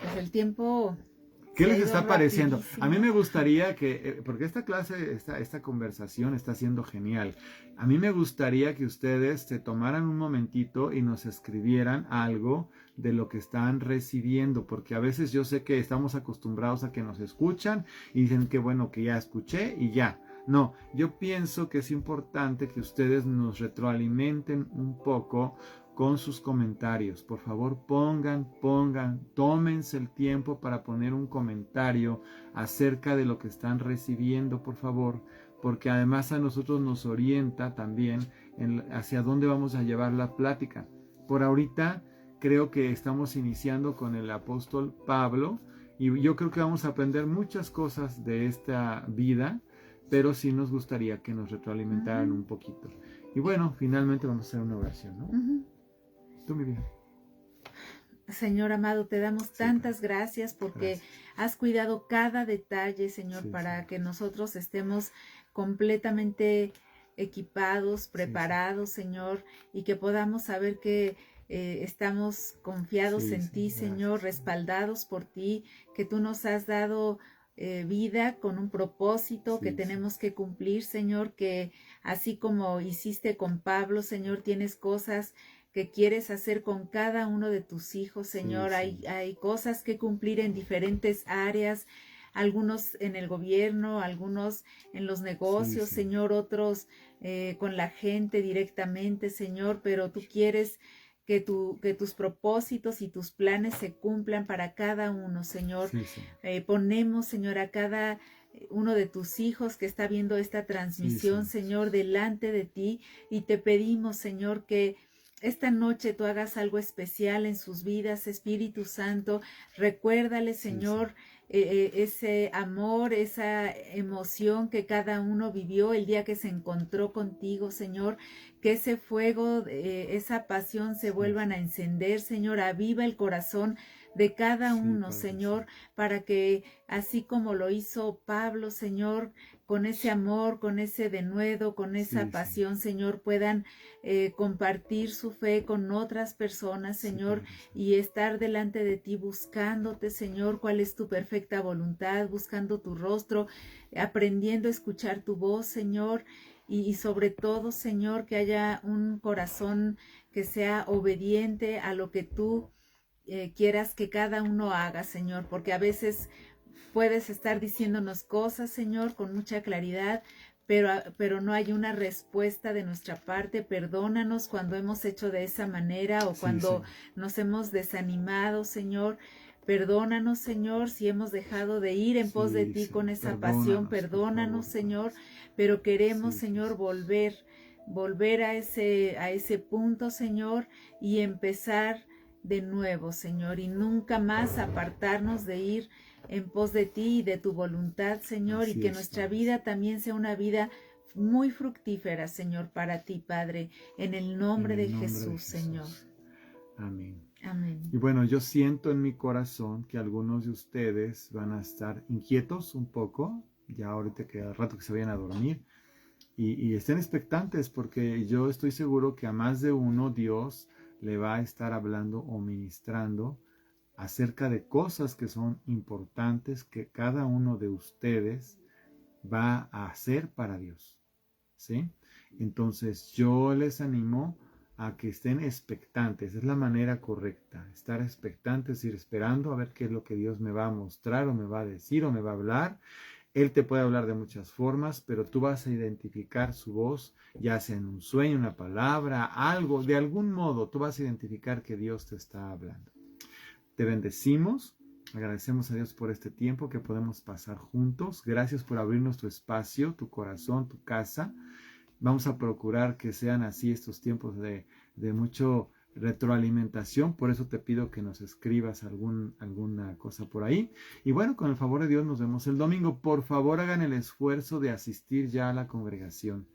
pues el tiempo... ¿Qué les está pareciendo? A mí me gustaría que, porque esta clase, esta conversación está siendo genial. A mí me gustaría que ustedes se tomaran un momentito y nos escribieran algo de lo que están recibiendo, porque a veces yo sé que estamos acostumbrados a que nos escuchan y dicen que bueno, que ya escuché y ya. No, yo pienso que es importante que ustedes nos retroalimenten un poco con sus comentarios. Por favor, tómense el tiempo para poner un comentario acerca de lo que están recibiendo, por favor, porque además a nosotros nos orienta también hacia dónde vamos a llevar la plática. Por ahorita creo que estamos iniciando con el apóstol Pablo y yo creo que vamos a aprender muchas cosas de esta vida, pero sí nos gustaría que nos retroalimentaran un poquito. Y bueno, finalmente vamos a hacer una oración, ¿no? Tú, mi vida. Señor amado, te damos tantas gracias porque has cuidado cada detalle, Señor, para que nosotros estemos completamente equipados, preparados, Señor, y que podamos saber que estamos confiados en ti, Señor, respaldados por ti, que tú nos has dado vida con un propósito que tenemos que cumplir, Señor, que así como hiciste con Pablo, Señor, tienes cosas que quieres hacer con cada uno de tus hijos, Señor. Hay cosas que cumplir en diferentes áreas, algunos en el gobierno, algunos en los negocios, Señor, otros con la gente directamente, Señor, pero tú quieres que tus propósitos y tus planes se cumplan para cada uno, Señor. Ponemos, Señor, a cada uno de tus hijos que está viendo esta transmisión, Señor, delante de ti, y te pedimos, Señor, que esta noche tú hagas algo especial en sus vidas, Espíritu Santo. Recuérdale, Señor, ese amor, esa emoción que cada uno vivió el día que se encontró contigo, Señor. Que ese fuego, esa pasión se vuelvan a encender, Señor. Aviva el corazón de cada uno, Señor, para que así como lo hizo Pablo, Señor, con ese amor, con ese denuedo, con esa pasión, Señor, puedan compartir su fe con otras personas, Señor, y estar delante de ti buscándote, Señor, cuál es tu perfecta voluntad, buscando tu rostro, aprendiendo a escuchar tu voz, Señor, y sobre todo, Señor, que haya un corazón que sea obediente a lo que tú quieras que cada uno haga, Señor, porque a veces puedes estar diciéndonos cosas, Señor, con mucha claridad, pero no hay una respuesta de nuestra parte. Perdónanos cuando hemos hecho de esa manera o Sí, cuando Señor. nos hemos desanimado, Señor. Perdónanos, Señor, si hemos dejado de ir en pos de Sí, ti con Señor. esa pasión. Perdónanos, por Perdónanos, favor, Padre. Señor, pero queremos, Sí, Señor, Jesús. volver a ese punto, Señor, y empezar de nuevo, Señor, y nunca más apartarnos de ir en pos de ti y de tu voluntad, Señor, y Así que es, nuestra Padre. vida también sea una vida muy fructífera, Señor, para ti, Padre, en el En nombre de el nombre de Jesús, Señor. Jesús. Amén. Amén. Y bueno, yo siento en mi corazón que algunos de ustedes van a estar inquietos un poco, ya ahorita que al rato que se vayan a dormir, y estén expectantes porque yo estoy seguro que a más de uno Dios le va a estar hablando o ministrando acerca de cosas que son importantes que cada uno de ustedes va a hacer para Dios, ¿sí? Entonces yo les animo a que estén expectantes, es la manera correcta, estar expectantes, ir esperando a ver qué es lo que Dios me va a mostrar o me va a decir o me va a hablar. Él te puede hablar de muchas formas, pero tú vas a identificar su voz, ya sea en un sueño, una palabra, algo, de algún modo tú vas a identificar que Dios te está hablando. Te bendecimos, agradecemos a Dios por este tiempo que podemos pasar juntos. Gracias por abrirnos tu espacio, tu corazón, tu casa. Vamos a procurar que sean así estos tiempos de mucho retroalimentación. Por eso te pido que nos escribas alguna cosa por ahí. Y bueno, con el favor de Dios nos vemos el domingo. Por favor, hagan el esfuerzo de asistir ya a la congregación.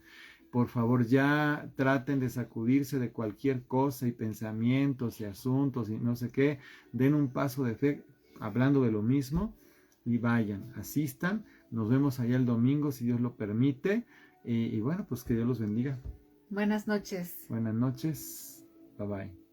Por favor, ya traten de sacudirse de cualquier cosa y pensamientos y asuntos y no sé qué. Den un paso de fe hablando de lo mismo y vayan, asistan. Nos vemos allá el domingo si Dios lo permite. Y bueno, pues que Dios los bendiga. Buenas noches. Buenas noches. Bye bye.